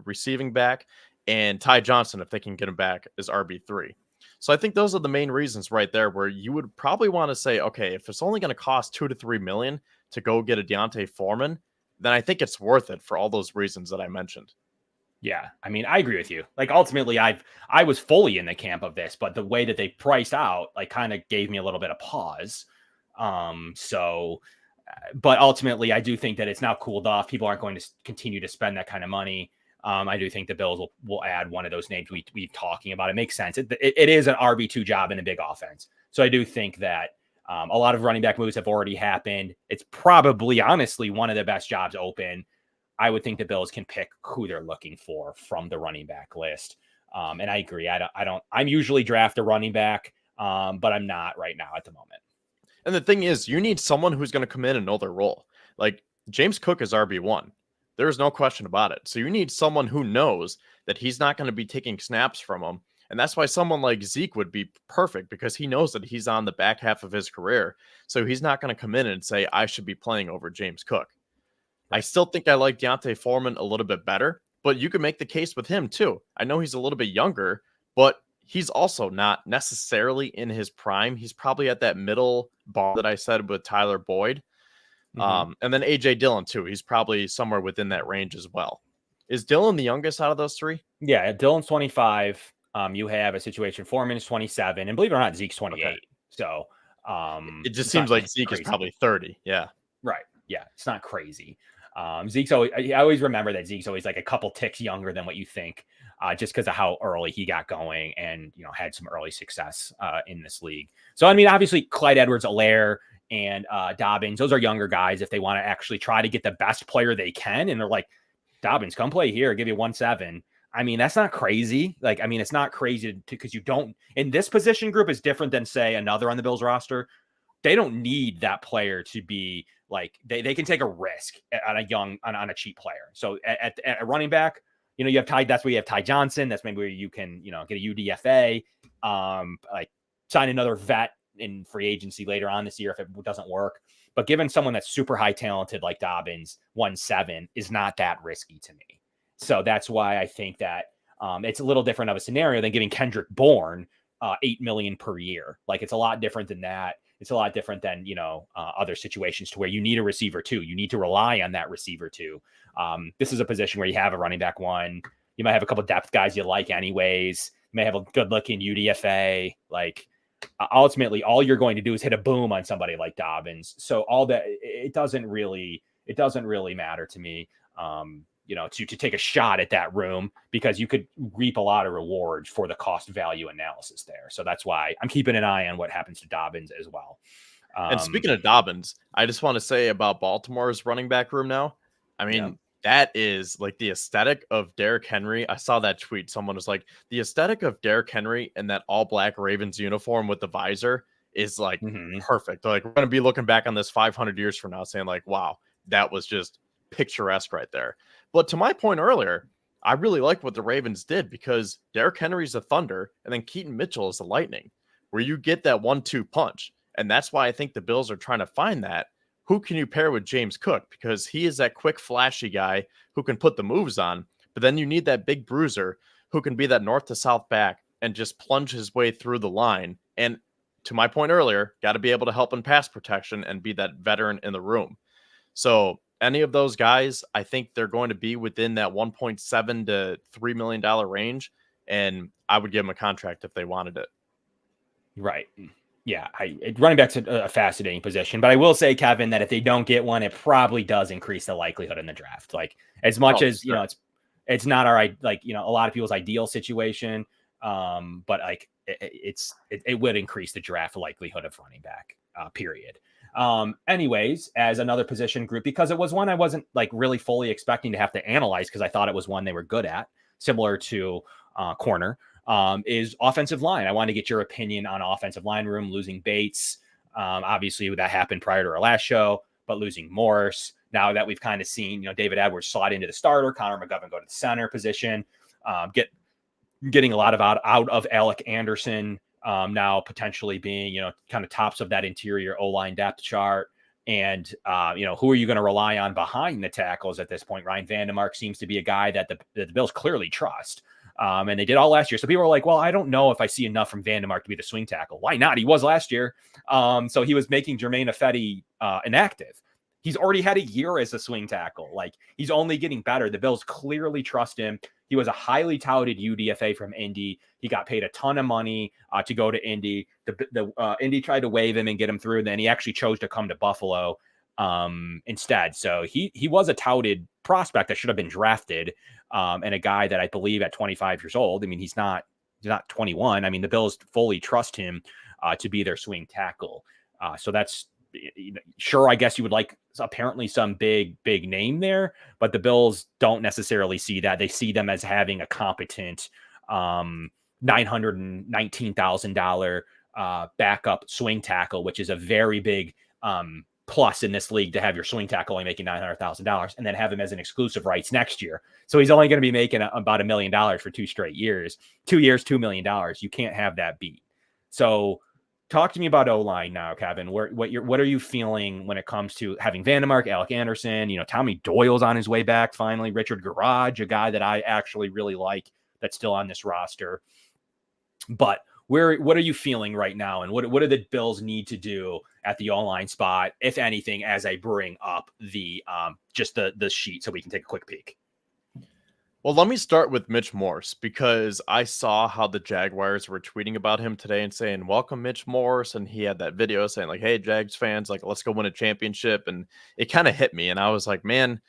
S2: receiving back. And Ty Johnson, if they can get him back, is RB3. So I think those are the main reasons right there where you would probably want to say, okay, if it's only going to cost $2 to $3 million to go get a Deontay Foreman, then I think it's worth it for all those reasons that I mentioned.
S1: Yeah, I mean, I agree with you. Like ultimately, I was fully in the camp of this, but the way that they priced out, like, kind of gave me a little bit of pause. But ultimately, I do think that it's now cooled off. People aren't going to continue to spend that kind of money. I do think the Bills will add one of those names we've talking about. It makes sense. It is an RB2 job in a big offense. So I do think that a lot of running back moves have already happened. It's probably, honestly, one of the best jobs open. I would think the Bills can pick who they're looking for from the running back list. And I agree. I'm usually draft a running back, but I'm not right now at the moment.
S2: And the thing is, you need someone who's going to come in and know their role. Like James Cook is RB1. There's no question about it. So you need someone who knows that he's not going to be taking snaps from him. And that's why someone like Zeke would be perfect, because he knows that he's on the back half of his career. So he's not going to come in and say, I should be playing over James Cook. I still think I like Deontay Foreman a little bit better, but you could make the case with him too. I know he's a little bit younger, but he's also not necessarily in his prime. He's probably at that middle bar that I said with Tyler Boyd. And then AJ Dillon too. He's probably somewhere within that range as well. Is Dillon the youngest out of those three?
S1: Yeah, Dillon's 25. You have a situation. Foreman is 27, and believe it or not, Zeke's 28. Okay. So
S2: it just seems like Zeke is probably 30. Yeah.
S1: Right. Yeah. It's not crazy. Zeke's always, I always remember that Zeke's always like a couple ticks younger than what you think, just because of how early he got going and, had some early success in this league. So, I mean, obviously Clyde Edwards-Helaire and Dobbins, those are younger guys if they want to actually try to get the best player they can. And they're like, Dobbins, come play here, give you 1.7. I mean, that's not crazy. Like, I mean, it's not crazy because you don't, in this position group is different than say another on the Bills roster. They don't need that player to be like, they can take a risk on a cheap player. So at running back, you have Ty, that's where you have Ty Johnson. That's maybe where you can, get a UDFA, like sign another vet in free agency later on this year if it doesn't work. But given someone that's super high talented like Dobbins, 1.7 is not that risky to me. So that's why I think that it's a little different of a scenario than giving Kendrick Bourne $8 million per year. Like, it's a lot different than that. It's a lot different than, other situations to where you need a receiver too. You need to rely on that receiver too. This is a position where you have a running back one. You might have a couple of depth guys you like anyways. You may have a good looking UDFA. Like, ultimately, all you're going to do is hit a boom on somebody like Dobbins. So all that, it doesn't really matter to me. To take a shot at that room, because you could reap a lot of reward for the cost value analysis there. So that's why I'm keeping an eye on what happens to Dobbins as well.
S2: And speaking of Dobbins, I just want to say about Baltimore's running back room now. I mean, that is like the aesthetic of Derrick Henry. I saw that tweet. Someone was like, the aesthetic of Derrick Henry in that all black Ravens uniform with the visor is like perfect. Like, we're going to be looking back on this 500 years from now saying like, wow, that was just picturesque right there. But to my point earlier, I really like what the Ravens did, because Derrick Henry's a thunder and then Keaton Mitchell is the lightning, where you get that 1-2 punch. And that's why I think the Bills are trying to find that. Who can you pair with James Cook? Because he is that quick, flashy guy who can put the moves on. But then you need that big bruiser who can be that north to south back and just plunge his way through the line. And to my point earlier, got to be able to help in pass protection and be that veteran in the room. So any of those guys, I think they're going to be within that $1.7 to $3 million range. And I would give them a contract if they wanted it.
S1: Right. Yeah. Running back's a fascinating position, but I will say, Kevin, that if they don't get one, it probably does increase the likelihood in the draft. Like, as much as, sure, it's not our, like, a lot of people's ideal situation. But like it would increase the draft likelihood of running back, period. Anyways, as another position group, because it was one I wasn't like really fully expecting to have to analyze, because I thought it was one they were good at, similar to corner, is offensive line. I want to get your opinion on offensive line room, losing Bates. Obviously that happened prior to our last show, but losing Morse. Now that we've kind of seen, David Edwards slide into the starter, Connor McGovern go to the center position, getting a lot of out of Alec Anderson, now potentially being, kind of tops of that interior O-line depth chart. And, who are you going to rely on behind the tackles at this point? Ryan Vandemark seems to be a guy that the Bills clearly trust. And they did all last year. So people were like, well, I don't know if I see enough from Vandemark to be the swing tackle. Why not? He was last year. So he was making Jermaine Ifedi inactive. He's already had a year as a swing tackle. Like, he's only getting better. The Bills clearly trust him. He was a highly touted UDFA from Indy. He got paid a ton of money to go to Indy. Indy tried to waive him and get him through. Then he actually chose to come to Buffalo instead. So he was a touted prospect that should have been drafted, and a guy that I believe at 25 years old. I mean, he's not 21. I mean, the Bills fully trust him to be their swing tackle. So that's, sure, I guess you would like apparently some big name there, but the Bills don't necessarily see that. They see them as having a competent $919,000 backup swing tackle, which is a very big plus in this league to have your swing tackle only making $900,000 and then have him as an exclusive rights next year. So he's only going to be making about $1 million for 2 straight years. 2 years, $2 million. You can't have that beat. So talk to me about O-line now, Kevin. What are you feeling when it comes to having Vandermark, Alec Anderson, Tommy Doyle's on his way back finally, Richard Garage, a guy that I actually really like that's still on this roster. But what are you feeling right now, and what do the Bills need to do at the O-line spot, if anything, as I bring up the just the sheet so we can take a quick peek?
S2: Well, let me start with Mitch Morse, because I saw how the Jaguars were tweeting about him today and saying, welcome Mitch Morse. And he had that video saying like, hey, Jags fans, like, let's go win a championship. And it kind of hit me. And I was like, man,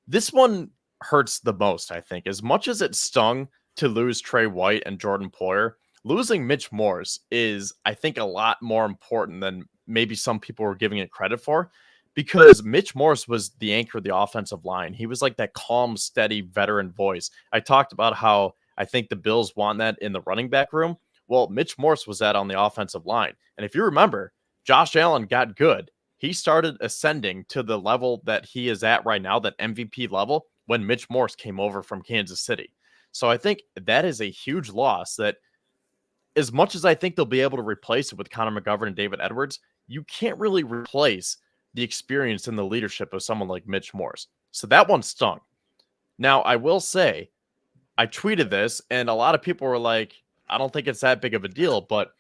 S2: this one hurts the most, I think. As much as it stung to lose Trey White and Jordan Poyer, losing Mitch Morse is, I think, a lot more important than maybe some people were giving it credit for, because Mitch Morse was the anchor of the offensive line. He was like that calm, steady veteran voice. I talked about how I think the Bills want that in the running back room. Well, Mitch Morse was that on the offensive line. And if you remember, Josh Allen got good. He started ascending to the level that he is at right now, that MVP level, when Mitch Morse came over from Kansas City. So I think that is a huge loss that, as much as I think they'll be able to replace it with Connor McGovern and David Edwards, you can't really replace the experience and the leadership of someone like Mitch Morse. So that one stung. Now, I will say, I tweeted this, and a lot of people were like, I don't think it's that big of a deal, but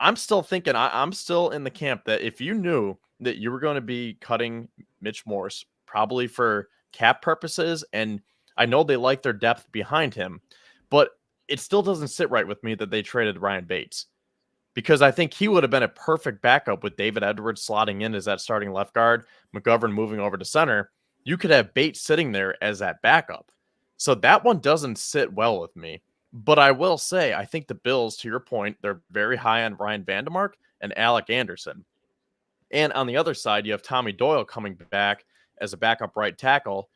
S2: I'm still thinking, I'm still in the camp that if you knew that you were going to be cutting Mitch Morse, probably for cap purposes, and I know they like their depth behind him, but it still doesn't sit right with me that they traded Ryan Bates, because I think he would have been a perfect backup with David Edwards slotting in as that starting left guard, McGovern moving over to center. You could have Bates sitting there as that backup. So that one doesn't sit well with me. But I will say, I think the Bills, to your point, they're very high on Ryan Vandermark and Alec Anderson. And on the other side, you have Tommy Doyle coming back as a backup right tackle.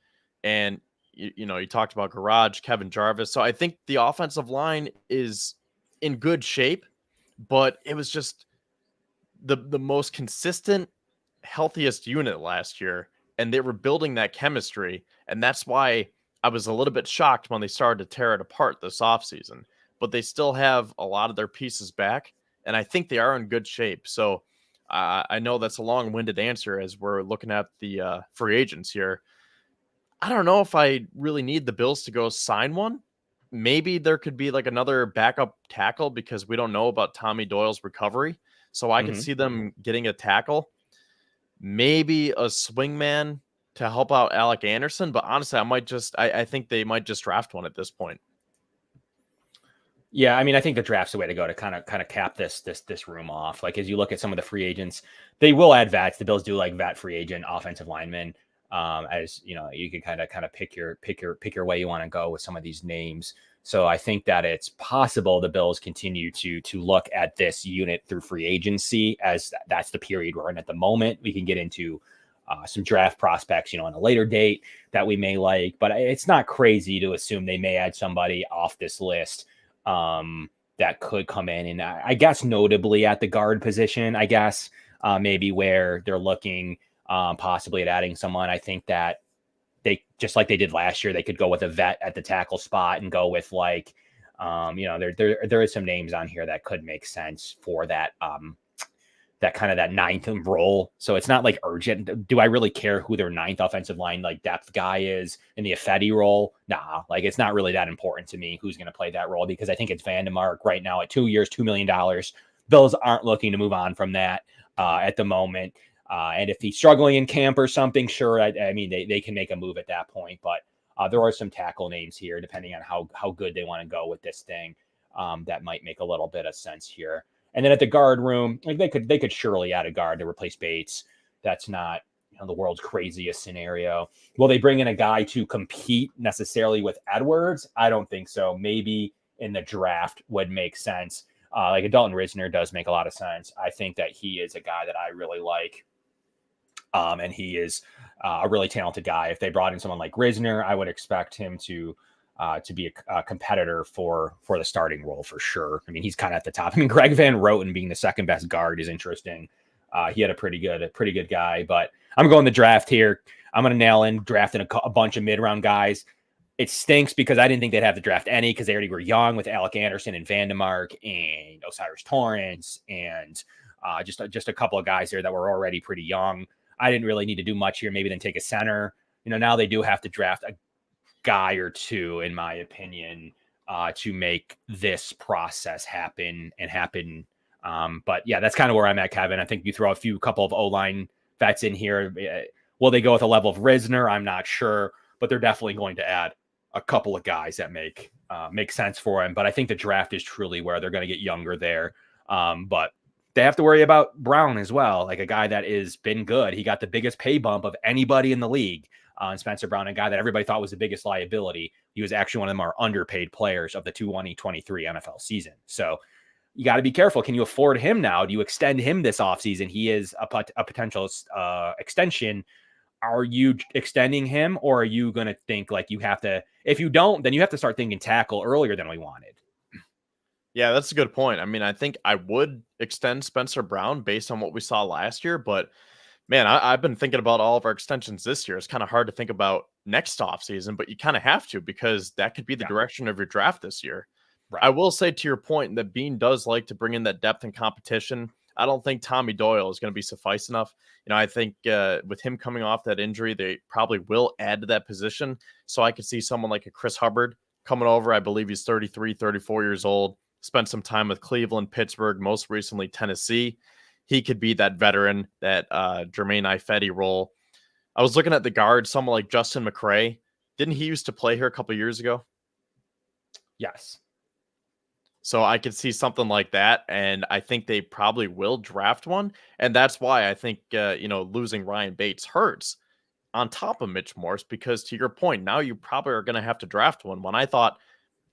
S2: And you talked about Garage, Kevin Jarvis. So I think the offensive line is in good shape, but it was just the most consistent, healthiest unit last year. And they were building that chemistry. And that's why I was a little bit shocked when they started to tear it apart this offseason. But they still have a lot of their pieces back, and I think they are in good shape. So I know that's a long-winded answer as we're looking at the free agents here. I don't know if I really need the Bills to go sign one. Maybe there could be like another backup tackle, because we don't know about Tommy Doyle's recovery. So I could see them getting a tackle, maybe a swingman to help out Alec Anderson. But honestly, I think they might just draft one at this point.
S1: Yeah, I mean, I think the draft's the way to go to kind of cap this room off. Like, as you look at some of the free agents, they will add vets. The Bills do like vet free agent offensive linemen. As you can kind of pick your way you want to go with some of these names. So I think that it's possible the Bills continue to look at this unit through free agency, as that's the period we're in at the moment. We can get into some draft prospects, on a later date that we may like, but it's not crazy to assume they may add somebody off this list that could come in. And I guess notably at the guard position, maybe where they're looking possibly at adding someone. I think that they, just like they did last year, they could go with a vet at the tackle spot and go with like, there is some names on here that could make sense for that, that kind of that ninth role. So it's not like urgent. Do I really care who their ninth offensive line like depth guy is in the Ifedi role? Nah, like it's not really that important to me who's going to play that role, because I think it's Vandermark right now at 2 years, $2 million. Bills aren't looking to move on from that at the moment. And if he's struggling in camp or something, sure. I mean, they can make a move at that point, but there are some tackle names here, depending on how good they want to go with this thing. That might make a little bit of sense here. And then at the guard room, like they could surely add a guard to replace Bates. That's not the world's craziest scenario. Will they bring in a guy to compete necessarily with Edwards? I don't think so. Maybe in the draft would make sense. Like a Dalton Risner does make a lot of sense. I think that he is a guy that I really like. And he is a really talented guy. If they brought in someone like Risner, I would expect him to be a competitor for the starting role for sure. I mean, he's kind of at the top. I mean, Greg Van Roten being the second best guard is interesting. He had a pretty good guy. But I'm going the draft here. I'm going to nail in drafting a bunch of mid-round guys. It stinks because I didn't think they'd have to draft any because they already were young with Alec Anderson and Vandemark and Osiris Torrance and just a couple of guys there that were already pretty young. I didn't really need to do much here, maybe then take a center. Now they do have to draft a guy or two, in my opinion, to make this process happen. But yeah, that's kind of where I'm at, Kevin. I think you throw a couple of O-line vets in here. Will they go with a level of Risner? I'm not sure, but they're definitely going to add a couple of guys that make sense for him. But I think the draft is truly where they're going to get younger there. But they have to worry about Brown as well, like a guy that has been good. He got the biggest pay bump of anybody in the league. And Spencer Brown, a guy that everybody thought was the biggest liability. He was actually one of the more underpaid players of the 2023 NFL season. So you got to be careful. Can you afford him now? Do you extend him this offseason? He is a potential extension. Are you extending him, or are you going to think like you have to? If you don't, then you have to start thinking tackle earlier than we wanted.
S2: Yeah, that's a good point. I mean, I think I would extend Spencer Brown based on what we saw last year, but man, I've been thinking about all of our extensions this year. It's kind of hard to think about next offseason, but you kind of have to because that could be the direction of your draft this year. Right. I will say to your point that Bean does like to bring in that depth and competition. I don't think Tommy Doyle is going to be suffice enough. I think with him coming off that injury, they probably will add to that position. So I could see someone like a Chris Hubbard coming over. I believe he's 33, 34 years old, spent some time with Cleveland, Pittsburgh, most recently Tennessee. He could be that veteran, that Jermaine Ifedi role. I was looking at the guard, someone like Justin McCray. Didn't he used to play here a couple of years ago?
S1: Yes.
S2: So I could see something like that, and I think they probably will draft one. And that's why I think, losing Ryan Bates hurts on top of Mitch Morse, because to your point, now you probably are going to have to draft one. When I thought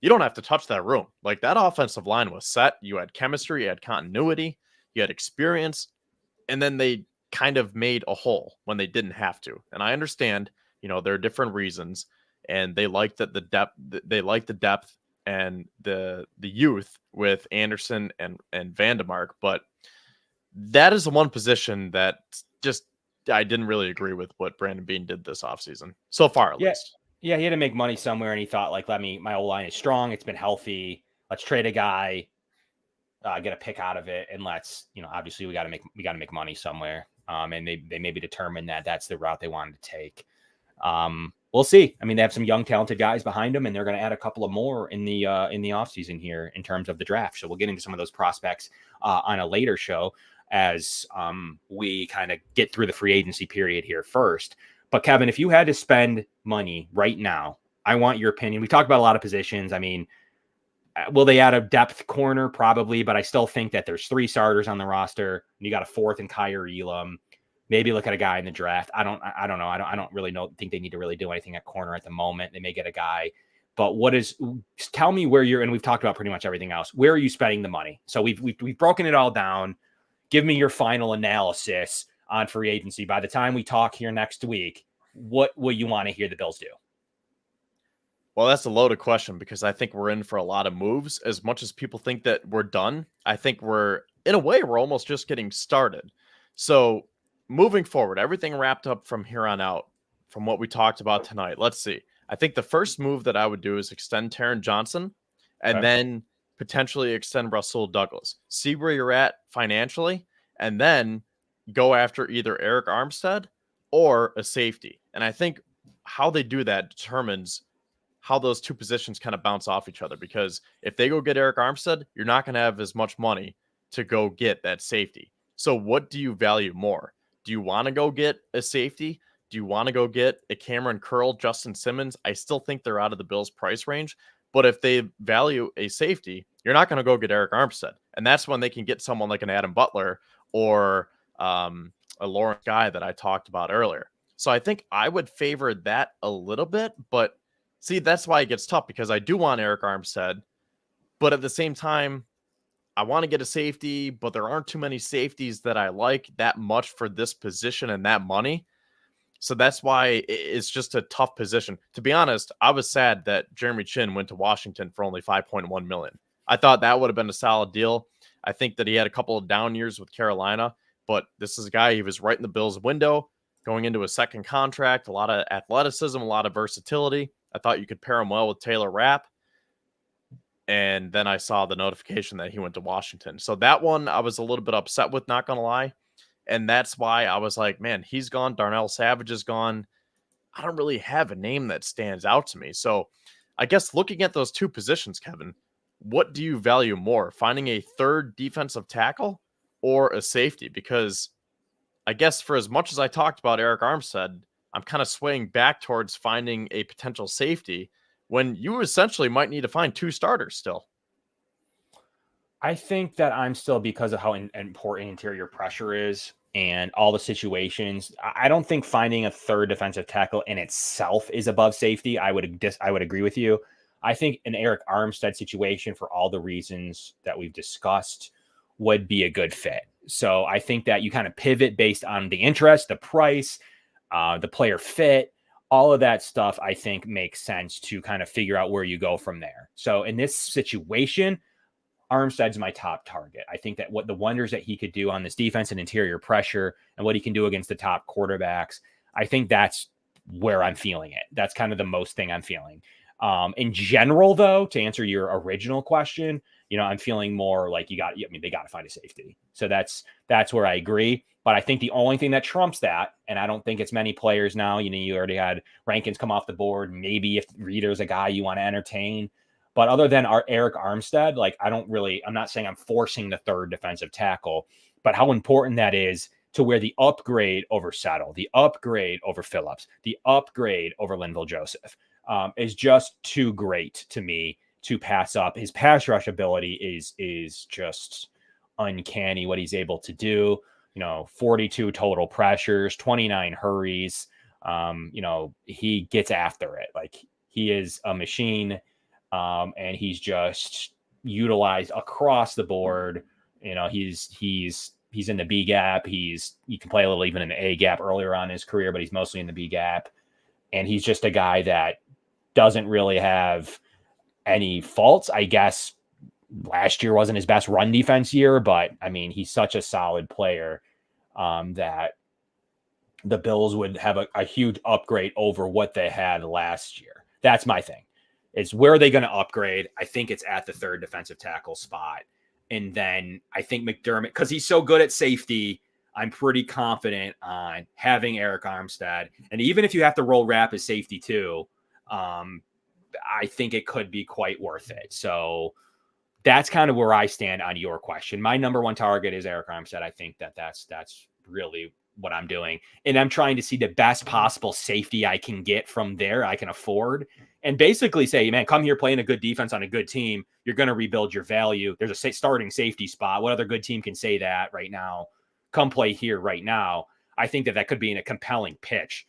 S2: you don't have to touch that room. Like, that offensive line was set. You had chemistry, you had continuity, you had experience, and then they kind of made a hole when they didn't have to. And I understand, there are different reasons, and they like that the depth and the youth with Anderson and Vandemark, but that is the one position that just I didn't really agree with what Brandon Beane did this offseason so far, at least.
S1: Yeah, he had to make money somewhere, and he thought, like, my O-line is strong, it's been healthy, let's trade a guy, get a pick out of it, and let's, obviously we got to make money somewhere. And they maybe determined that that's the route they wanted to take. We'll see. I mean, they have some young, talented guys behind them, and they're going to add a couple of more in the offseason here in terms of the draft. So we'll get into some of those prospects on a later show as we kind of get through the free agency period here first. But Kevin, if you had to spend money right now, I want your opinion. We talked about a lot of positions. I mean, will they add a depth corner? Probably, but I still think that there's 3 starters on the roster. And you got a 4th in Kyer Elam. Maybe look at a guy in the draft. I don't know. I don't really think they need to really do anything at corner at the moment. They may get a guy, but tell me where you're, and we've talked about pretty much everything else. Where are you spending the money? So we've broken it all down. Give me your final analysis on free agency. By the time we talk here next week, what will you want to hear the Bills do?
S2: Well, that's a loaded question because I think we're in for a lot of moves. As much as people think that we're done, I think we're almost just getting started. So moving forward, everything wrapped up from here on out, from what we talked about tonight. Let's see. I think the first move that I would do is extend Taron Johnson and then potentially extend Rasul Douglas. See where you're at financially, and then go after either Eric Armstead or a safety. And I think how they do that determines how those two positions kind of bounce off each other, because if they go get Eric Armstead, you're not going to have as much money to go get that safety. So what do you value more? Do you want to go get a safety? Do you want to go get a Cameron Curl, Justin Simmons? I still think they're out of the Bills' price range, but if they value a safety, you're not going to go get Eric Armstead. And that's when they can get someone like an Adam Butler or a Lawrence Guy that I talked about earlier. So I think I would favor that a little bit, but see, that's why it gets tough, because I do want Eric Armstead, but at the same time, I want to get a safety, but there aren't too many safeties that I like that much for this position and that money. So that's why it's just a tough position. To be honest, I was sad that Jeremy Chin went to Washington for only $5.1 million. I thought that would have been a solid deal. I think that he had a couple of down years with Carolina, But this is a guy, he was right in the Bills' window, going into a second contract, a lot of athleticism, a lot of versatility. I thought you could pair him well with Taylor Rapp. And then I saw the notification that he went to Washington. So that one I was a little bit upset with, not going to lie. And that's why I was like, man, he's gone. Darnell Savage is gone. I don't really have a name that stands out to me. So I guess looking at those two positions, Kevin, what do you value more, finding a third defensive tackle or a safety? Because I guess for as much as I talked about Eric Armstead, I'm kind of swaying back towards finding a potential safety when you essentially might need to find two starters still.
S1: I think that I'm still, because of how important interior pressure is and all the situations, I don't think finding a third defensive tackle in itself is above safety. I would agree with you. I think an Eric Armstead situation, for all the reasons that we've discussed, would be a good fit. So I think that you kind of pivot based on the interest, the price, the player fit, all of that stuff, I think makes sense to kind of figure out where you go from there. So in this situation, Armstead's my top target. I think that what the wonders that he could do on this defense and interior pressure and what he can do against the top quarterbacks, I think that's where I'm feeling it. That's kind of the most thing I'm feeling. In general, though, to answer your original question, I'm feeling more like they got to find a safety. So that's where I agree. But I think the only thing that trumps that, and I don't think it's many players now, you already had Rankins come off the board. Maybe if Reeder's a guy you want to entertain. But other than our Eric Armstead, I'm not saying I'm forcing the third defensive tackle, but how important that is to where the upgrade over Settle, the upgrade over Phillips, the upgrade over Linval Joseph is just too great to me to pass up. His pass rush ability is just uncanny what he's able to do. 42 total pressures, 29 hurries. He gets after it. Like, he is a machine. And he's just utilized across the board. He's in the B gap. He can play a little even in the A gap earlier on in his career, but he's mostly in the B gap. And he's just a guy that doesn't really have any faults. I guess last year wasn't his best run defense year, but I mean, he's such a solid player that the Bills would have a huge upgrade over what they had last year. That's my thing. It's where are they going to upgrade? I think it's at the third defensive tackle spot. And then I think McDermott, because he's so good at safety, I'm pretty confident on having Eric Armstead. And even if you have to roll Rapp as safety too, I think it could be quite worth it. So that's kind of where I stand on your question. My number one target is Eric Armstead. I think that's really what I'm doing. And I'm trying to see the best possible safety I can get from there, I can afford, and basically say, man, come here playing a good defense on a good team. You're going to rebuild your value. There's a starting safety spot. What other good team can say that right now? Come play here right now. I think that could be in a compelling pitch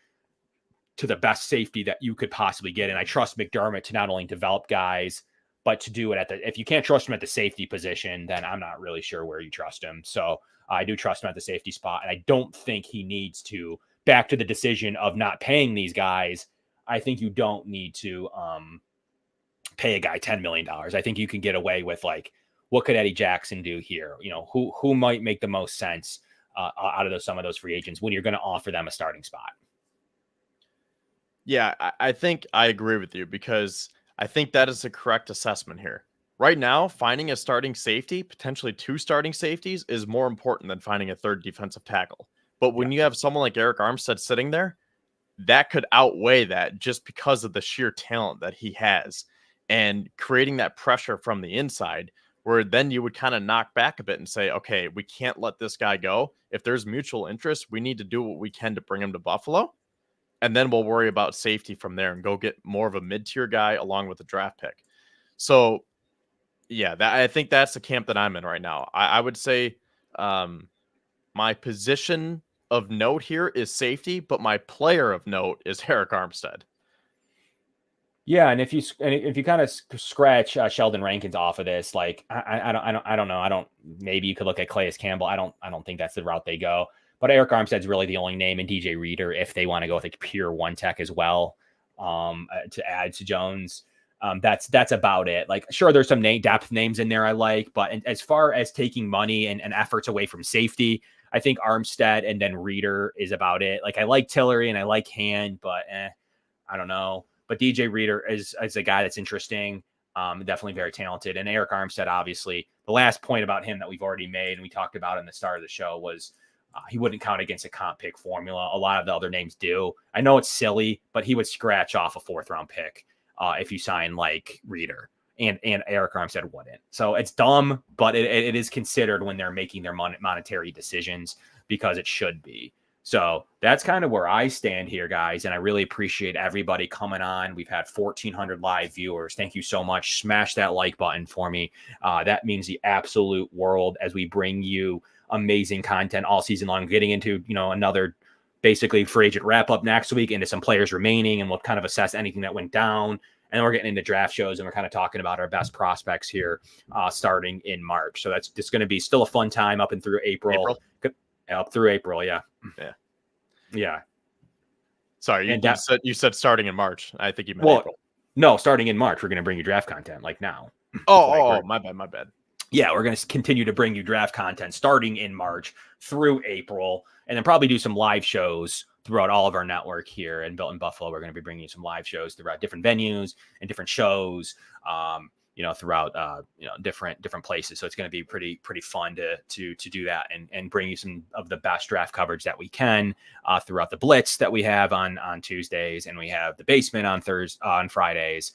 S1: to the best safety that you could possibly get. And I trust McDermott to not only develop guys, but to do it if you can't trust him at the safety position, then I'm not really sure where you trust him. So I do trust him at the safety spot. And I don't think he needs to, back to the decision of not paying these guys, I think you don't need to pay a guy $10 million. I think you can get away with, like, what could Eddie Jackson do here? Who might make the most sense out of some of those free agents when you're going to offer them a starting spot.
S2: Yeah, I think I agree with you, because I think that is the correct assessment here. Right now, finding a starting safety, potentially two starting safeties, is more important than finding a third defensive tackle. But when you have someone like Eric Armstead sitting there, that could outweigh that just because of the sheer talent that he has, and creating that pressure from the inside, where then you would kind of knock back a bit and say, okay, we can't let this guy go. If there's mutual interest, we need to do what we can to bring him to Buffalo. And then we'll worry about safety from there and go get more of a mid-tier guy along with the draft pick. So yeah, I think that's the camp that I'm in right now. I would say my position of note here is safety, but my player of note is Eric Armstead.
S1: Yeah, and if you kind of scratch Sheldon Rankins off of this, like I don't know. Maybe you could look at Calais Campbell. I don't think that's the route they go. But Eric Armstead's really the only name, in DJ Reader if they want to go with a pure one tech as well to add to Jones. That's about it. Like, sure, there's some depth names in there I like, but as far as taking money and efforts away from safety, I think Armstead and then Reeder is about it. Like I like Tillery and I like Hand, but I don't know. But DJ Reeder is a guy that's interesting. Definitely very talented. And Eric Armstead, obviously, the last point about him that we've already made and we talked about in the start of the show was he wouldn't count against a comp pick formula. A lot of the other names do. I know it's silly, but he would scratch off a 4th round pick if you sign like Reeder. And Eric Armstead wouldn't. So it's dumb, but it is considered when they're making their monetary decisions because it should be. So that's kind of where I stand here, guys. And I really appreciate everybody coming on. We've had 1,400 live viewers. Thank you so much. Smash that like button for me. That means the absolute world as we bring you amazing content all season long, getting into, another basically free agent wrap up next week into some players remaining. And we'll kind of assess anything that went down. And then we're getting into draft shows and we're kind of talking about our best prospects here starting in March. So that's just going to be still a fun time up and through April. Up through April. Yeah. Yeah.
S2: Sorry. You said starting in March. I think you meant April.
S1: No, starting in March, we're going to bring you draft content like now.
S2: My bad.
S1: Yeah. We're going to continue to bring you draft content starting in March through April and then probably do some live shows throughout all of our network here in Built in Buffalo. We're going to be bringing you some live shows throughout different venues and different shows, throughout, different places. So it's going to be pretty fun to do that and bring you some of the best draft coverage that we can throughout the Blitz that we have on Tuesdays. And we have the Basement on Fridays.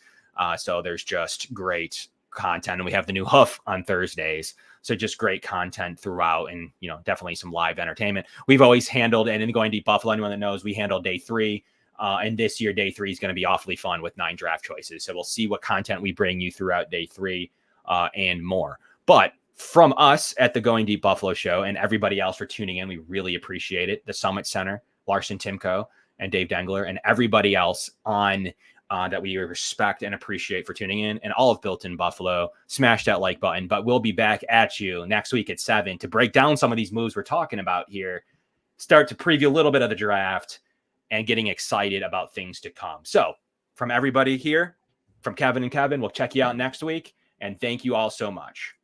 S1: So there's just great content, and we have the new Hoof on Thursdays. So just great content throughout, and definitely some live entertainment. We've always handled, and in Going Deep Buffalo, anyone that knows, we handled day 3. And this year, day 3 is going to be awfully fun with 9 draft choices. So we'll see what content we bring you throughout day 3 and more. But from us at the Going Deep Buffalo show and everybody else for tuning in, we really appreciate it. The Summit Center, Larson-Timko, and Dave Dengler, and everybody else on that we respect and appreciate for tuning in, and all of Built in Buffalo. Smash that like button. But we'll be back at you next week at 7 to break down some of these moves we're talking about here, start to preview a little bit of the draft, and getting excited about things to come. So from everybody here, from Kevin and Kevin, we'll check you out next week. And thank you all so much.